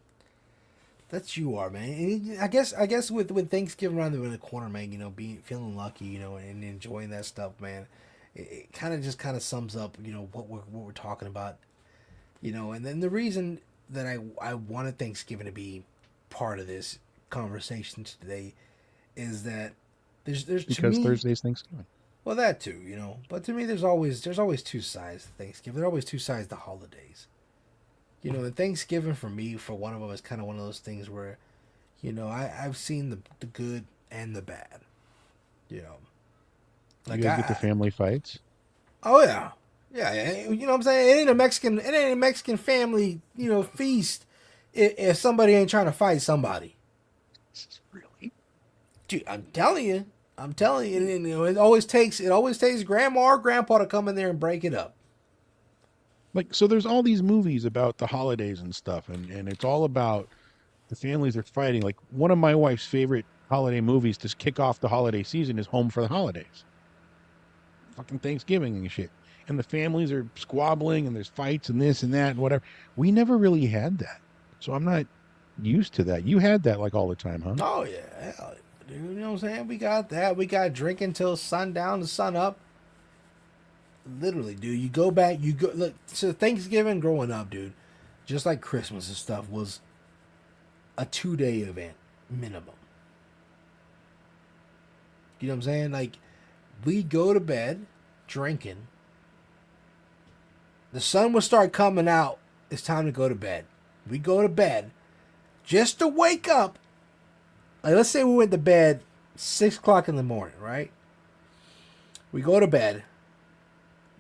that's you are, man. And I guess with Thanksgiving around the corner, man, you know, being feeling lucky, you know, and enjoying that stuff, man. It kind of just kind of sums up, you know, what we're talking about, you know. And then the reason that I wanted Thanksgiving to be part of this conversation today is that there's to Because me, Thursday's Thanksgiving. well, that too, you know, but to me there's always two sides to Thanksgiving. There are always two sides to holidays. You know, and Thanksgiving for me, for one of them, is kind of one of those things where, you know, I've seen the good and the bad. You know, You like guys get to family fights. oh yeah, yeah, you know what I'm saying. It ain't a Mexican family, you know, feast if somebody ain't trying to fight somebody. Really? Dude, I'm telling you, and, you know, it always takes grandma or grandpa to come in there and break it up. Like, so there's all these movies about the holidays and stuff, and it's all about the families are fighting. Like, one of my wife's favorite holiday movies to kick off the holiday season is Home for the Holidays. Fucking Thanksgiving and shit. and the families are squabbling and there's fights and this and that and whatever. We never really had that. So I'm not used to that. You had that like all the time, huh? Oh yeah, hell, dude. You know what I'm saying? We got that. We got drinking till sundown to sun up. Literally, dude. You go back. You go look. So Thanksgiving growing up, dude, just like Christmas and stuff, was a 2-day event minimum. You know what I'm saying? Like, we go to bed drinking. The sun will start coming out. It's time to go to bed. We go to bed just to wake up. Like, let's say we went to bed 6 o'clock in the morning, right? We go to bed.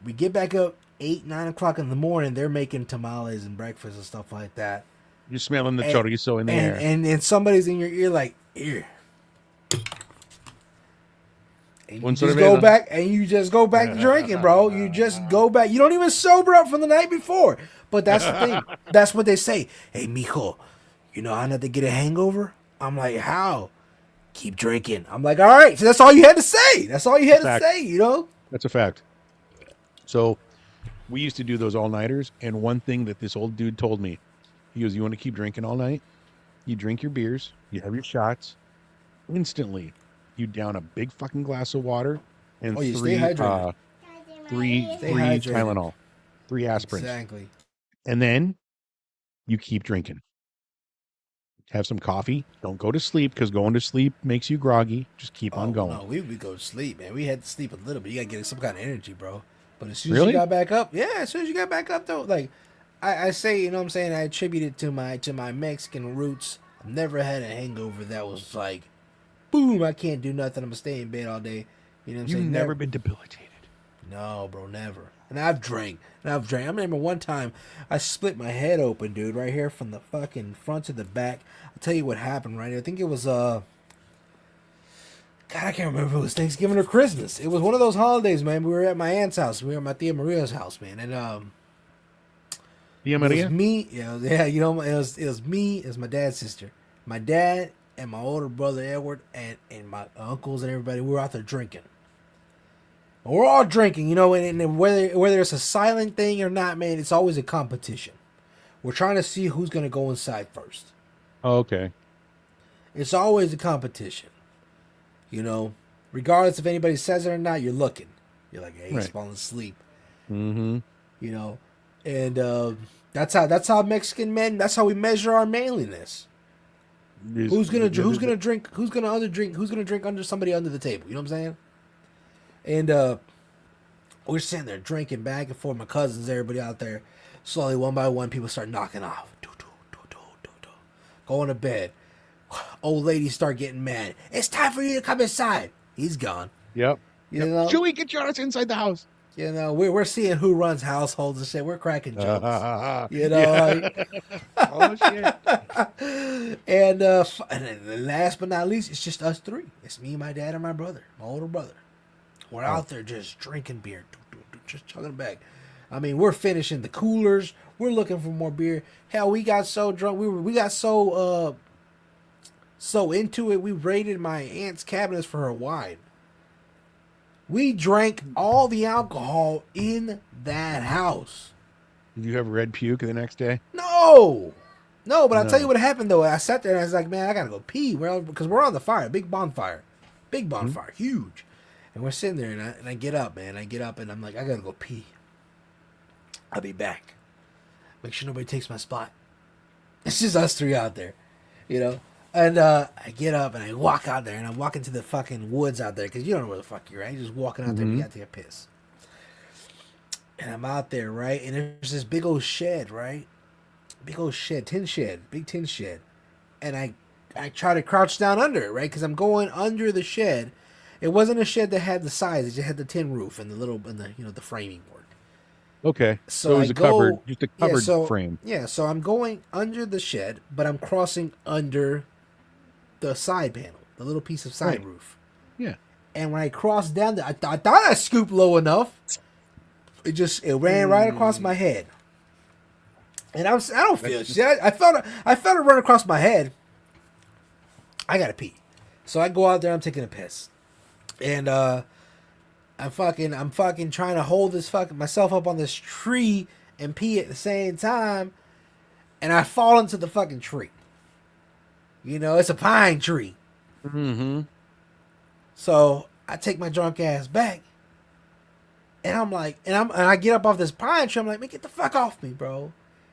We get back up 8, 9 o'clock in the morning. They're making tamales and breakfast and stuff like that. You're smelling the chorizo in the air. And somebody's in your ear like, ear. And you just go back and you just go back to drinking, bro. You just go back. You don't even sober up from the night before. But that's the thing. That's what they say. Hey, mijo, you know how not to get a hangover? I'm like, how? Keep drinking. I'm like, all right. So that's all you had to say. That's all you had to say, you know? That's a fact. So we used to do those all-nighters, and one thing that this old dude told me, he goes, you want to keep drinking all night? You drink your beers, you have your shots, instantly you down a big fucking glass of water and three Tylenol, 3 aspirins. Exactly. And then you keep drinking. Have some coffee. Don't go to sleep because going to sleep makes you groggy. Just keep on going. No, we go to sleep, man. We had to sleep a little bit. You got to get some kind of energy, bro. But as soon as you got back up, as soon as you got back up, though, like, I say, you know what I'm saying, I attribute it to my Mexican roots. I've never had a hangover that was like, boom, I can't do nothing. I'm going to stay in bed all day. You know what I'm saying? You've never been debilitated. No, bro, never. And I've drank. I remember one time I split my head open, dude, right here from the fucking front to the back. I'll tell you what happened, right? I think it was, God, I can't remember if it was Thanksgiving or Christmas. It was one of those holidays, man. We were at my aunt's house. We were at my Tia Maria's house, man. And, Tia Maria? It was me, you know, it was me, it was my dad's sister. My dad and my older brother Edward and my uncles and everybody, we were out there drinking. We're all drinking, you know, and whether it's a silent thing or not, man, it's always a competition. We're trying to see who's going to go inside first. Oh, okay. It's always a competition. You know, regardless if anybody says it or not, you're looking. You're like, hey, he's falling asleep. Mm-hmm. You know, and that's how Mexican men. That's how we measure our manliness. Who's gonna drink? Who's gonna underdrink? Who's gonna drink under somebody under the table? You know what I'm saying? And we're sitting there drinking back and forth. My cousins, everybody out there. Slowly, one by one, people start knocking off. Going to bed. Old ladies start getting mad. It's time for you to come inside. He's gone. Yep. You know, Chewy, get your ass inside the house. You know, we're seeing who runs households and shit. We're cracking jokes. You know, like, oh shit. And last but not least, it's just us three. It's me, my dad, and my brother, my older brother. We're out there just drinking beer, just chugging back. I mean, we're finishing the coolers. We're looking for more beer. Hell, we got so drunk. We got so into it. We raided my aunt's cabinets for her wine. We drank all the alcohol in that house. Did you have red puke the next day? No, but I'll tell you what happened, though. I sat there and I was like, man, I got to go pee. Because we're on the fire. Big bonfire. Huge. And we're sitting there, and I get up, man. I get up, and I'm like, I got to go pee. I'll be back. Make sure nobody takes my spot. It's just us three out there, you know? And I get up, and I walk out there, and I walk into the fucking woods out there, because you don't know where the fuck you're at. You're just walking out there, and you got to take a piss. And I'm out there, right? And there's this big old shed, right? Big old shed, big tin shed. And I try to crouch down under it, right? Because I'm going under the shed. It wasn't a shed that had the sides; it just had the tin roof and the framing board. Okay, so it was just a covered frame. Yeah, so I'm going under the shed, but I'm crossing under the side panel, the little piece of side roof. Yeah. And when I crossed down there, I thought I scooped low enough. It ran right across my head. And I don't feel shit. I felt it run across my head. I gotta pee. So I go out there, I'm taking a piss. And I'm fucking trying to hold this fucking myself up on this tree and pee at the same time, and I fall into the fucking tree. You know, it's a pine tree. Mm-hmm. So I take my drunk ass back, and I'm like, and I get up off this pine tree. I'm like, man, get the fuck off me, bro.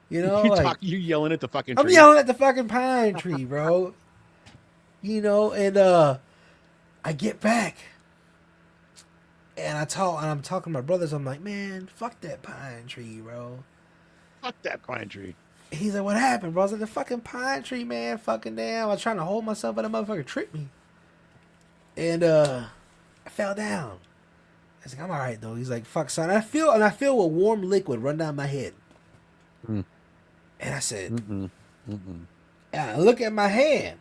You know, like You yelling at the fucking I'm tree. yelling at the fucking pine tree, bro. You know, and I get back, and I'm talking to my brothers. I'm like, man, fuck that pine tree, bro. Fuck that pine tree. He's like, what happened, bro? I was like, the fucking pine tree, man, fucking down. I was trying to hold myself, but that motherfucker tripped me. And I fell down. I was like, I'm alright though. He's like, fuck son. I feel a warm liquid run down my head. Mm. And I said, Mm-mm. Mm-mm. and I look at my hand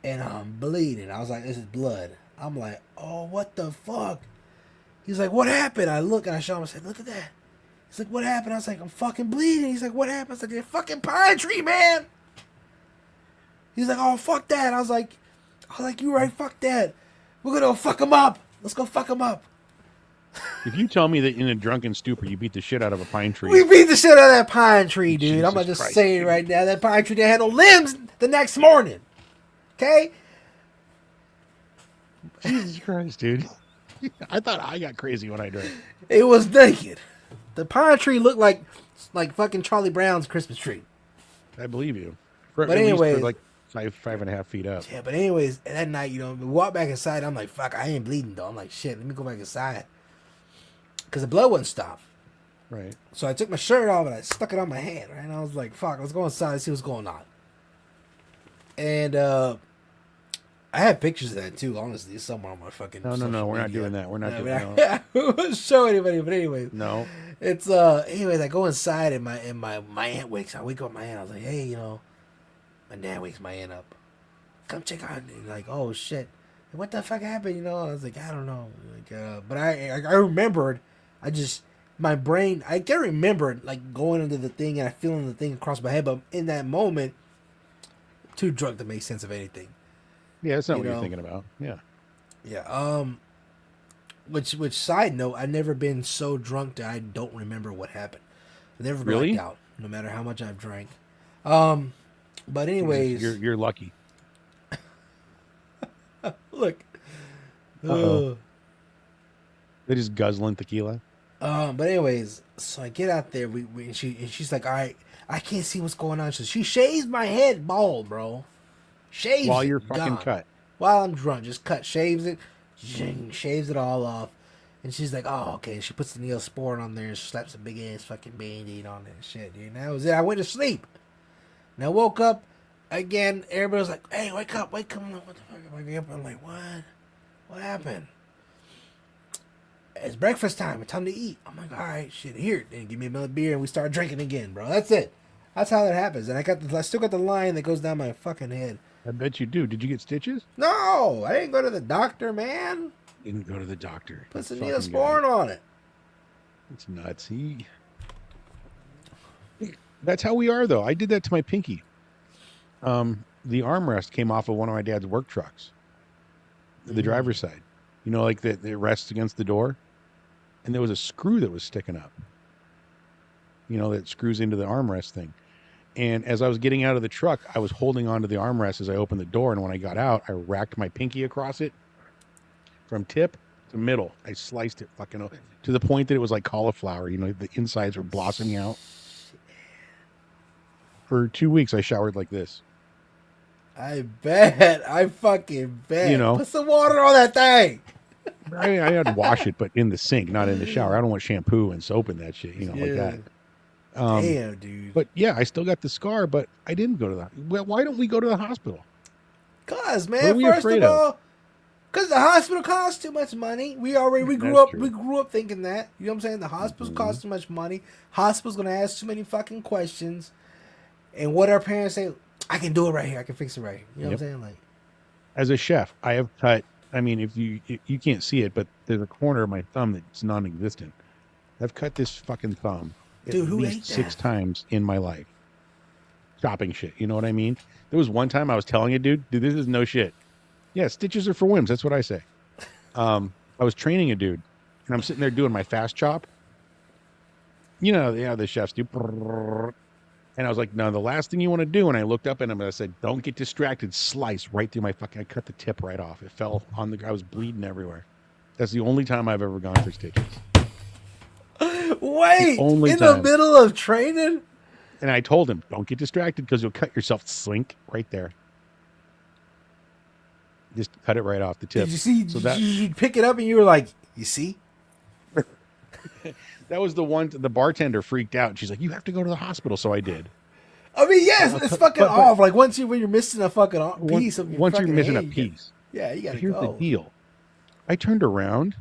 and I'm bleeding. I was like, this is blood. I'm like, oh, what the fuck? He's like, what happened? I look and I show him. I said, look at that. He's like, what happened? I was like, I'm fucking bleeding. He's like, what happened? I was like, the fucking pine tree, man. He's like, oh, fuck that. I was like, you right, fuck that. We're gonna fuck him up. Let's go fuck him up. If you tell me that in a drunken stupor you beat the shit out of a pine tree, We beat the shit out of that pine tree, dude. Jesus I'm gonna just Christ, say it dude. right now. That pine tree didn't have no limbs the next morning. Okay? Jesus Christ, dude. I thought I got crazy when I drank. It was naked. The pine tree looked like fucking Charlie Brown's Christmas tree. I believe you. But at least anyways- for like 5.5 feet up. Yeah, but anyways, that night, you know, we walked back inside. I'm like, fuck, I ain't bleeding though. I'm like, shit, let me go back inside. Because the blood wouldn't stop. Right. So I took my shirt off and I stuck it on my hand, right? And I was like, fuck, let's go inside and see what's going on. And I have pictures of that too, honestly. It's somewhere on my fucking No, social we're not media. doing that. We're not No, doing we're that. not- I won't show anybody, but anyways. No. It's anyways, I go inside and my aunt wakes up. I wake up my aunt. I was like, hey, you know, my dad wakes my aunt up. Come check on me. Like, oh shit. What the fuck happened? You know? I was like, I don't know. Like, but I remembered. My brain. I can remember like going into the thing and I feeling the thing across my head. But in that moment, too drunk to make sense of anything. Yeah, that's not You what know? you're thinking about. Yeah. Yeah. Which side note, I've never been so drunk that I don't remember what happened. I've never Really? blacked out, no matter how much I've drank. But anyways, You're lucky. look. Uh-oh. They're just guzzling tequila. But anyways, so I get out there. She's like, all right, I can't see what's going on. So she shaves my head bald, bro. Shaves While it, you're fucking gone. cut. While I'm drunk, just shaves it, shaves it all off. And she's like, oh, okay. And she puts the Neosporin on there and slaps a big ass fucking Band-Aid on it and shit, dude. And that was it. I went to sleep. And I woke up again. Everybody was like, hey, wake up. I'm like, what the fuck? I'm waking up. I'm like, what? What happened? It's breakfast time. It's time to eat. I'm like, all right, shit, here. Then give me another beer and we start drinking again, bro. That's it. That's how that happens. And I still got the line that goes down my fucking head. I bet you do. Did you get stitches? No, I didn't go to the doctor, man. Didn't go to the doctor. Put some Fucking Neosporin guy. on it. It's nuts. That's how we are, though. I did that to my pinky. The armrest came off of one of my dad's work trucks, the driver's side. You know, like that it rests against the door, and there was a screw that was sticking up. You know, that screws into the armrest thing. And as I was getting out of the truck, I was holding onto the armrest as I opened the door, and when I got out, I racked my pinky across it from tip to middle. I sliced it fucking open to the point that it was like cauliflower. You know, the insides were blossoming out. For 2 weeks, I showered like this. I bet. I fucking bet. You know. Put some water on that thing. I had to wash it, but in the sink, not in the shower. I don't want shampoo and soap in that shit, you know, like Yeah. that. Damn, dude. But yeah, I still got the scar, but I didn't go to the. Well, why don't we go to the hospital? Cause, What are man, we first afraid of of? all, cause the hospital costs too much money. We grew That's up true. we grew up thinking that. You know what I'm saying? The hospitals cost too much money. Hospital's gonna ask too many fucking questions. And what our parents say, I can do it right here. I can fix it right here. You know what I'm saying? Like, As a chef, I have cut. I mean, if you can't see it, but there's a corner of my thumb that's non-existent. I've cut this fucking thumb Dude, at who least ate that? 6 times in my life. Chopping shit, you know what I mean? There was one time I was telling a dude, this is no shit. Yeah, stitches are for whims. That's what I say. But I was training a dude, and I'm sitting there doing my fast chop. You know, yeah, the chefs do. And I was like, no, the last thing you want to do. And I looked up at him and I said, don't get distracted. Slice right through my fucking. I cut the tip right off. It fell on the. I was bleeding everywhere. That's the only time I've ever gone for stitches. The Wait, only in the time. middle of training? And I told him, don't get distracted because you'll cut yourself. Slink right there. Just cut it right off the tip. Did you see? So that You pick it up and you were like, you see? that was the one. The bartender freaked out. She's like, you have to go to the hospital. So I did. I mean, yes, it's fucking but- off. Like when you're missing a fucking piece of your Once you're fucking missing a hand, piece. yeah, you gotta Here's go. the deal. I turned around,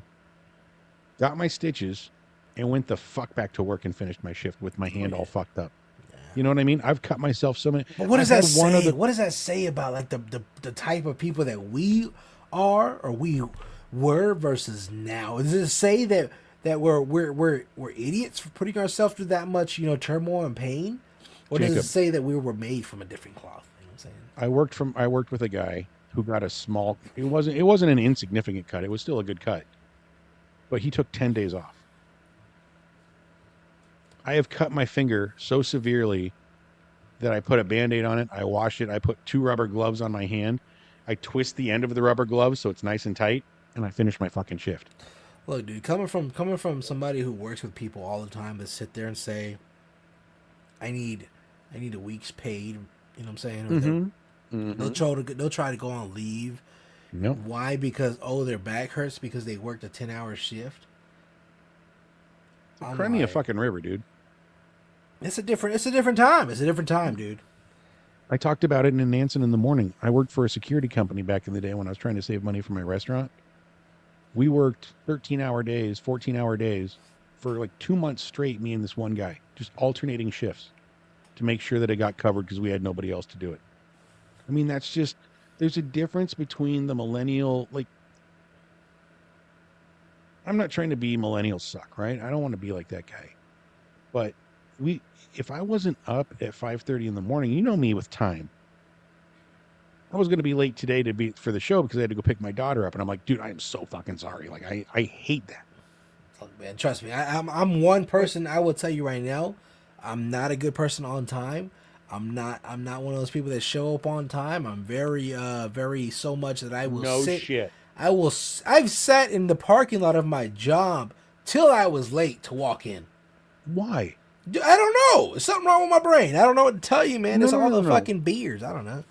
got my stitches, and went the fuck back to work and finished my shift with my hand all fucked up. You know what I mean? I've cut myself so many. But what does I've that had one say? of the- What does that say about like the type of people that we are or we were versus now? Does it say that we're idiots for putting ourselves through that much turmoil and pain, or does it Jacob. say that we were made from a different cloth? You know what I'm saying? I worked with a guy who got a small. It wasn't an insignificant cut. It was still a good cut, but he took 10 days off. I have cut my finger so severely that I put a Band-Aid on it. I wash it. I put 2 rubber gloves on my hand. I twist the end of the rubber gloves so it's nice and tight, and I finish my fucking shift. Look, dude, coming from somebody who works with people all the time to sit there and say, I need a week's paid. You know what I'm saying? They'll try to go on leave. Nope. Why? Because their back hurts because they worked a 10-hour shift. Cry me a fucking river, dude. It's a different time. It's a different time, dude. I talked about it in Nansen in the morning. I worked for a security company back in the day when I was trying to save money for my restaurant. We worked 13-hour days, 14-hour days for like 2 months straight, me and this one guy, just alternating shifts to make sure that it got covered because we had nobody else to do it. I mean, that's just, there's a difference between the millennial, like, I'm not trying to be millennials suck, right? I don't want to be like that guy. But if I wasn't up at 5:30 in the morning, you know me with time. I was going to be late today for the show because I had to go pick my daughter up, and I'm like, dude, I am so fucking sorry. Like, I hate that. Look, man, trust me. I'm one person. I will tell you right now, I'm not a good person on time. I'm not one of those people that show up on time. I'm very so much that I will No sit. shit. I've sat in the parking lot of my job till I was late to walk in. Why? I don't know. There's something wrong with my brain. I don't know what to tell you, man. It's all the No. fucking beers. I don't know.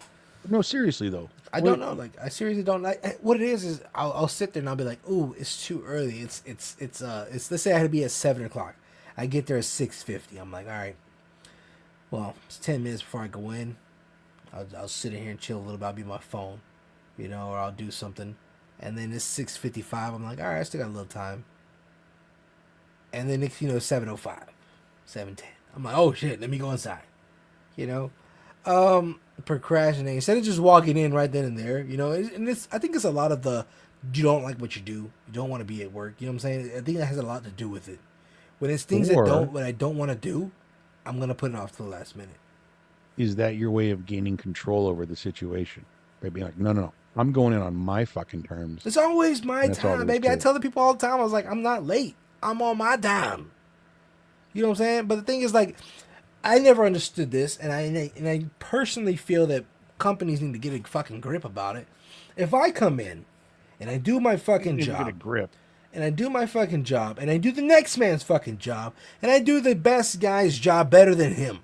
No, seriously though. I don't know. Like, I seriously don't like. What it is I'll sit there and I'll be like, "Ooh, it's too early. It's let's say I had to be at 7:00. I get there at 6:50. I'm like, all right. Well, it's 10 minutes before I go in. I'll sit in here and chill a little bit. I'll be on my phone, or I'll do something. And then it's 6:55. I'm like, all right, I still got a little time. And then it's 7:05, 7:10. I'm like, oh shit, let me go inside. Procrastinating instead of just walking in right then and there. And I think it's a lot of you don't like what you do. You don't want to be at work. You know what I'm saying? I think that has a lot to do with it. When it's things that I don't want to do, I'm gonna put it off to the last minute. Is that your way of gaining control over the situation? By being like, no. I'm going in on my fucking terms. It's always my time, baby. I tell the people all the time, I was like, I'm not late. I'm on my time. You know what I'm saying? But the thing is, like, I never understood this, and I personally feel that companies need to get a fucking grip about it. If I come in and I do my fucking job, get a grip. and I do my fucking job, and I do the next man's fucking job, and I do the best guy's job better than him,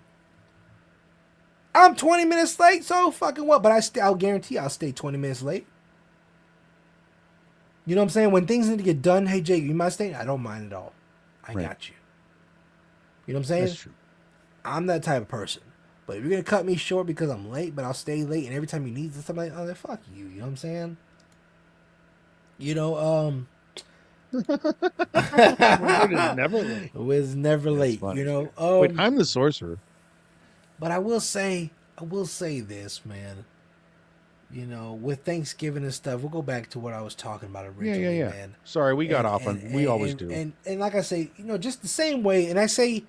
I'm 20 minutes late, so fucking what? But I'll guarantee I'll stay 20 minutes late. You know what I'm saying? When things need to get done, hey, Jake, you might stay? I don't mind at all. I got you. You know what I'm saying? That's true. I'm that type of person. But if you're going to cut me short because I'm late, but I'll stay late, and every time you need something, like, oh, then fuck you. You know what I'm saying? It's never late. It was never late, Wait, I'm the sorcerer. But I will say this, man. With Thanksgiving and stuff, we'll go back to what I was talking about originally, Yeah. man. Sorry, we got off on. We always do. And like I say, just the same way. And I say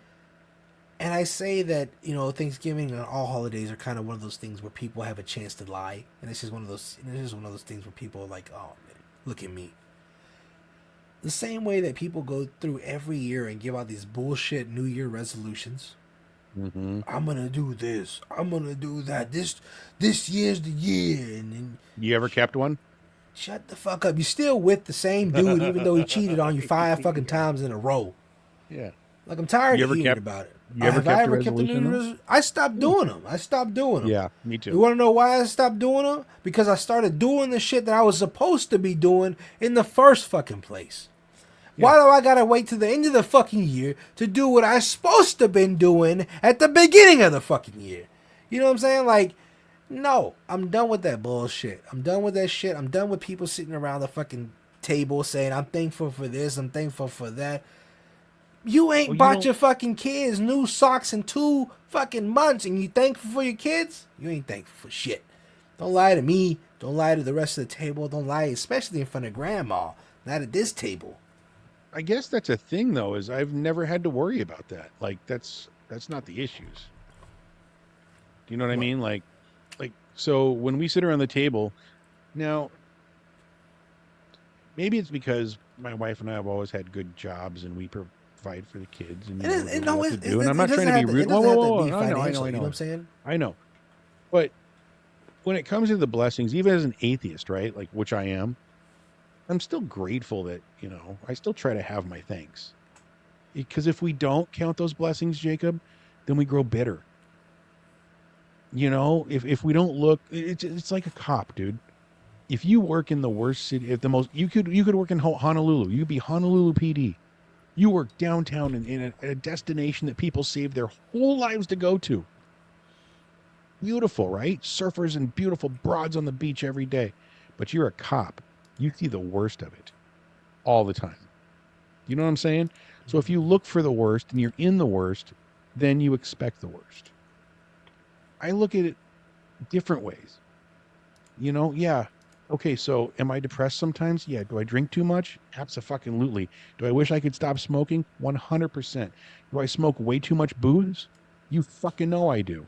that Thanksgiving and all holidays are kind of one of those things where people have a chance to lie, and it's just one of those. This is one of those things where people are like, oh, man, look at me. the same way that people go through every year and give out these bullshit New Year resolutions. Mm-hmm. I'm gonna do this. I'm gonna do that. This year's the year, and then You ever kept one? shut the fuck up. You're still with the same dude, even though he cheated on you 5 fucking Yeah. times in a row. Yeah. Like, I'm tired You of ever hearing kept about it. you ever Have I kept a ever kept a New resolution Year's though? resolution? I stopped Yeah. doing them. I stopped doing them. Yeah, me You too. want to know why I stopped doing them? Because I started doing the shit that I was supposed to be doing in the first fucking place. Yeah. Why do I gotta wait to the end of the fucking year to do what I supposed to been doing at the beginning of the fucking year? You know what I'm saying? Like, no, I'm done with that bullshit. I'm done with that shit. I'm done with people sitting around the fucking table saying, I'm thankful for this, I'm thankful for that. You ain't Well, you bought don't your fucking kids new socks in 2 fucking months and you thankful for your kids? You ain't thankful for shit. Don't lie to me. Don't lie to the rest of the table. Don't lie, especially in front of grandma. Not at this table. I guess that's a thing though, is I've never had to worry about that. Like that's not the issues. Do you know what I What? mean? Like so when we sit around the table, now maybe it's because my wife and I have always had good jobs and we provide for the kids and It is, we're it, given no, what to it, do. it, And I'm it not trying doesn't to be have to. rude. It Whoa, doesn't whoa, have whoa, to whoa. be I know, financial. I You know what know. I'm saying? I know. But when it comes to the blessings, even as an atheist, right? Like which I am, I'm still grateful that, I still try to have my thanks. Because if we don't count those blessings, Jacob, then we grow bitter. If we don't look, it's like a cop, dude. If you work in the worst city, if the most you could work in Honolulu, you could be Honolulu PD. You work downtown in a destination that people save their whole lives to go to. Beautiful, right? Surfers and beautiful broads on the beach every day. But you're a cop. You see the worst of it all the time. You know what I'm saying? So if you look for the worst and you're in the worst, then you expect the worst. I look at it different ways. Yeah. Okay, so am I depressed sometimes? Yeah. Do I drink too much? Absolutely. Do I wish I could stop smoking? 100%. Do I smoke way too much booze? You fucking know I do.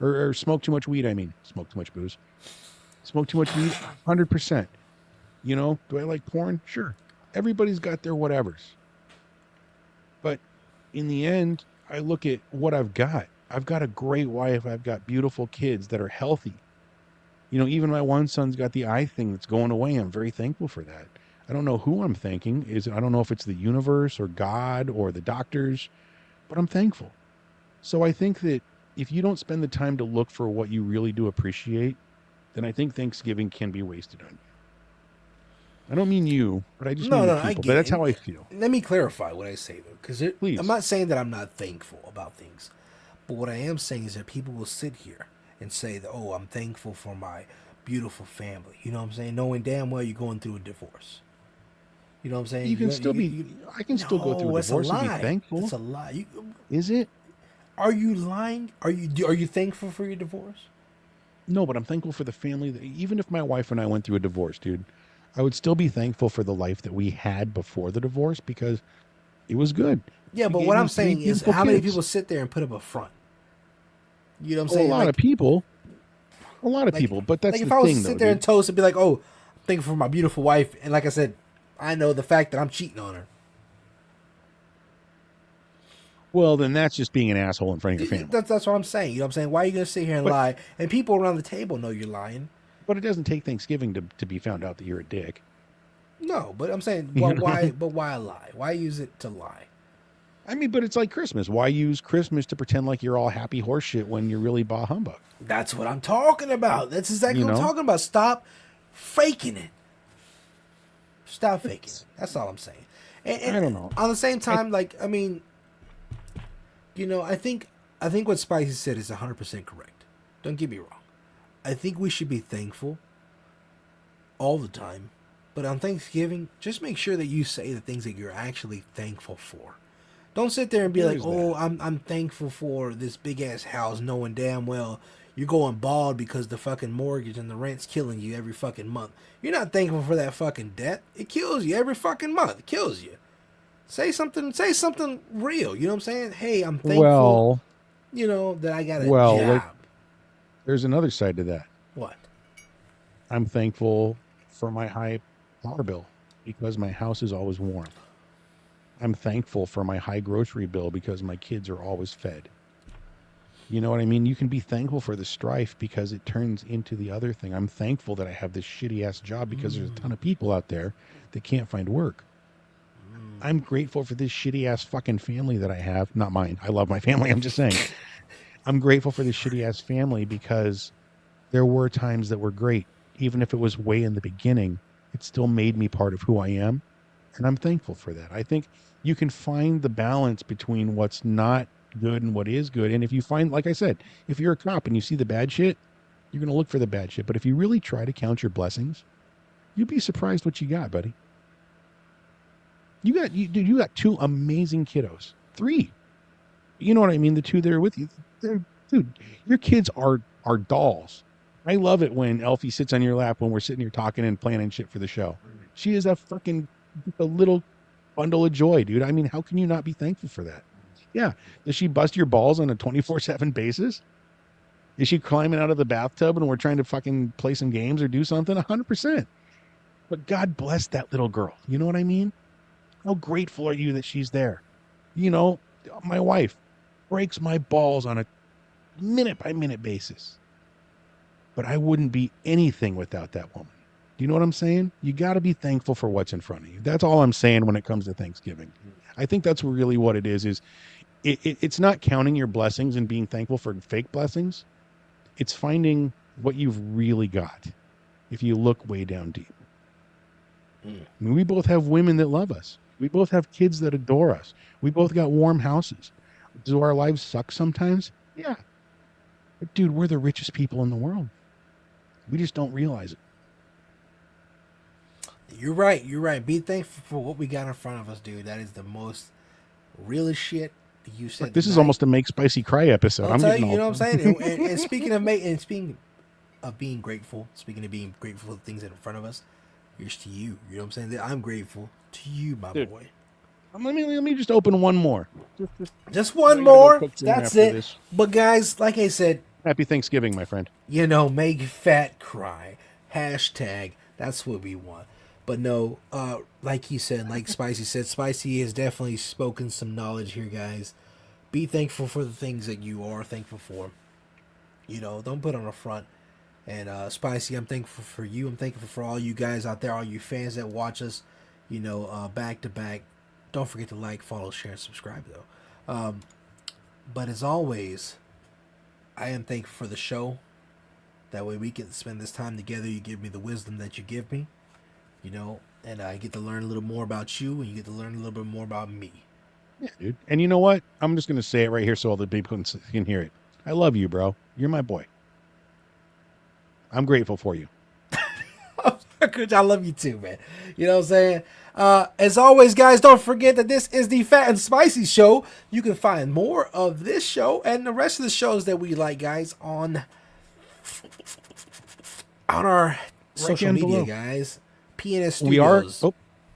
Or smoke too much weed, I mean. Smoke too much booze. Smoke too much weed? 100%. Do I like porn? Sure. Everybody's got their whatevers. But in the end, I look at what I've got. I've got a great wife. I've got beautiful kids that are healthy. Even my one son's got the eye thing that's going away. I'm very thankful for that. I don't know who I'm thanking. I don't know if it's the universe or God or the doctors, but I'm thankful. So I think that if you don't spend the time to look for what you really do appreciate, then I think Thanksgiving can be wasted on you. I don't mean you, but I just mean the No, I people. But get that's it. how I feel. Let me clarify what I say though, because I'm Please. not saying that I'm not thankful about things, but what I am saying is that people will sit here and say that, oh, I'm thankful for my beautiful family. You know what I'm saying? Knowing damn well you're going through a divorce. You know what I'm saying? You can still be, I can still go through a No, that's a divorce and be lie. thankful. That's a lie. Is it? Are you lying? Are you thankful for your divorce? No, but I'm thankful for the family. Even if my wife and I went through a divorce, dude, I would still be thankful for the life that we had before the divorce because it was good. Yeah, She but gave what me I'm three saying is, beautiful how many kids. people sit there and put up a front? You know what I'm Oh, a saying? lot of people. A lot of Like, people. But that's like the if I was to thing, though, sit there and dude. toast and be like, "Oh, I'm thankful for my beautiful wife," and like I said, I know the fact that I'm cheating on her. Well, then that's just being an asshole in front of your family. That's what I'm saying. You know what I'm saying? Why are you gonna sit here and But lie? And people around the table know you're lying. but it doesn't take Thanksgiving to be found out that you're a dick. No, but I'm saying, You well, know? why? But why lie? Why use it to lie? I mean, but it's like Christmas. Why use Christmas to pretend like you're all happy horseshit when you're really bah humbug? That's what I'm talking about. That's exactly You what I'm know? talking about. Stop faking it. Stop faking It's, it. That's all I'm saying. I And don't know. on the same I time, like, I mean, I think what Spicy said is 100% correct. Don't get me wrong. I think we should be thankful all the time. But on Thanksgiving, just make sure that you say the things that you're actually thankful for. Don't sit there and be like, There's "Oh, that. I'm thankful for this big ass house," knowing damn well you're going bald because the fucking mortgage and the rent's killing you every fucking month. You're not thankful for that fucking debt. It kills you every fucking month. It kills you. Say something. Say something real. You know what I'm saying? Hey, I'm thankful. Well, That I got a like job. there's another side to that. What? I'm thankful for my high power bill. because my house is always warm. I'm thankful for my high grocery bill because my kids are always fed. You know what I mean? You can be thankful for the strife because it turns into the other thing. I'm thankful that I have this shitty ass job because there's a ton of people out there that can't find work. I'm grateful for this shitty ass fucking family that I have. Not mine. I love my family. I'm just saying. I'm grateful for this shitty ass family because there were times that were great. Even if it was way in the beginning, it still made me part of who I am. And I'm thankful for that. I think you can find the balance between what's not good and what is good. And if you find, like I said, if you're a cop and you see the bad shit, you're going to look for the bad shit. But if you really try to count your blessings, you'd be surprised what you got, buddy. You got two amazing kiddos. 3. You know what I mean? The 2 that are with you. Dude, your kids are dolls. I love it when Elfie sits on your lap when we're sitting here talking and planning shit for the show. She is a little bundle of joy, dude. I mean, how can you not be thankful for that? Yeah. Does she bust your balls on a 24/7 basis? Is she climbing out of the bathtub and we're trying to fucking play some games or do something? 100%. But God bless that little girl. You know what I mean? How grateful are you that she's there? You know, my wife breaks my balls on a minute by minute basis. But I wouldn't be anything without that woman. Do you know what I'm saying? You got to be thankful for what's in front of you. That's all I'm saying when it comes to Thanksgiving. I think that's really what it is it's not counting your blessings and being thankful for fake blessings. It's finding what you've really got if you look way down deep. I mean, we both have women that love us. We both have kids that adore us. We both got warm houses. Do our lives suck sometimes? Yeah. But dude, we're the richest people in the world. We just don't realize it. You're right. You're right. Be thankful for what we got in front of us, dude. That is the most realest shit you said. Look, this is almost a Make Spicy Cry episode. I'm getting you know what I'm saying? And speaking of being grateful, speaking of being grateful for the things that are in front of us, here's to you. You know what I'm saying? I'm grateful to you, my boy. Let me just open one more. Just one more. That's it. This. But guys, like I said, happy Thanksgiving, my friend. You know, make Phat cry. Hashtag. That's what we want. But no, like he said, like Spicy said, Spicy has definitely spoken some knowledge here, guys. Be thankful for the things that you are thankful for. You know, don't put on a front. And Spicy, I'm thankful for you. I'm thankful for all you guys out there, all you fans that watch us, you know, back to back. Don't forget to like, follow, share, and subscribe, though. But as always, I am thankful for the show. That way we can spend this time together. You give me the wisdom that you give me, you know, and I get to learn a little more about you, and you get to learn a little bit more about me. Yeah, dude. And you know what? I'm just going to say it right here so all the people can hear it. I love you, bro. You're my boy. I'm grateful for you. I love you too, man. You know what I'm saying? As always, guys, don't forget that this is the Phat and Spicy Show. You can find more of this show and the rest of the shows that we like, guys, on our social media, guys. PNS Studios.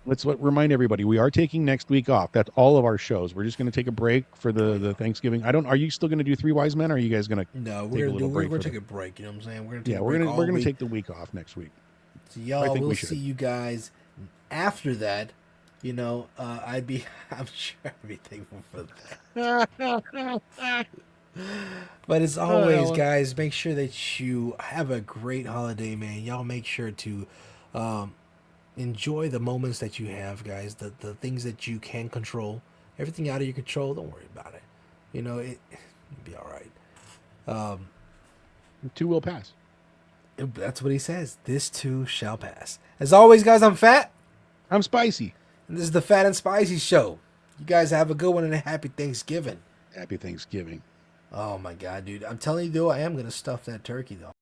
Let's remind everybody, we are taking next week off. That's all of our shows. We're just going to take a break for the Thanksgiving. Are you still going to do 3 Wise Men, or are you guys going to? No, we're going to take a break. You know what I'm saying? We're going to take the week off next week. So y'all, we'll see you guys after that. You know, I'm sure I'd be thankful for that. But as always, guys, make sure that you have a great holiday, man. Y'all make sure to enjoy the moments that you have, guys. The things that you can control. Everything out of your control, don't worry about it. You know, it'll be all right. Too will pass. That's what he says. This too shall pass. As always, guys, I'm Phat. I'm Spicy. And this is the Phat and Spicy Show. You guys have a good one and a happy Thanksgiving. Happy Thanksgiving. Oh, my God, dude. I'm telling you, though, I am going to stuff that turkey, though.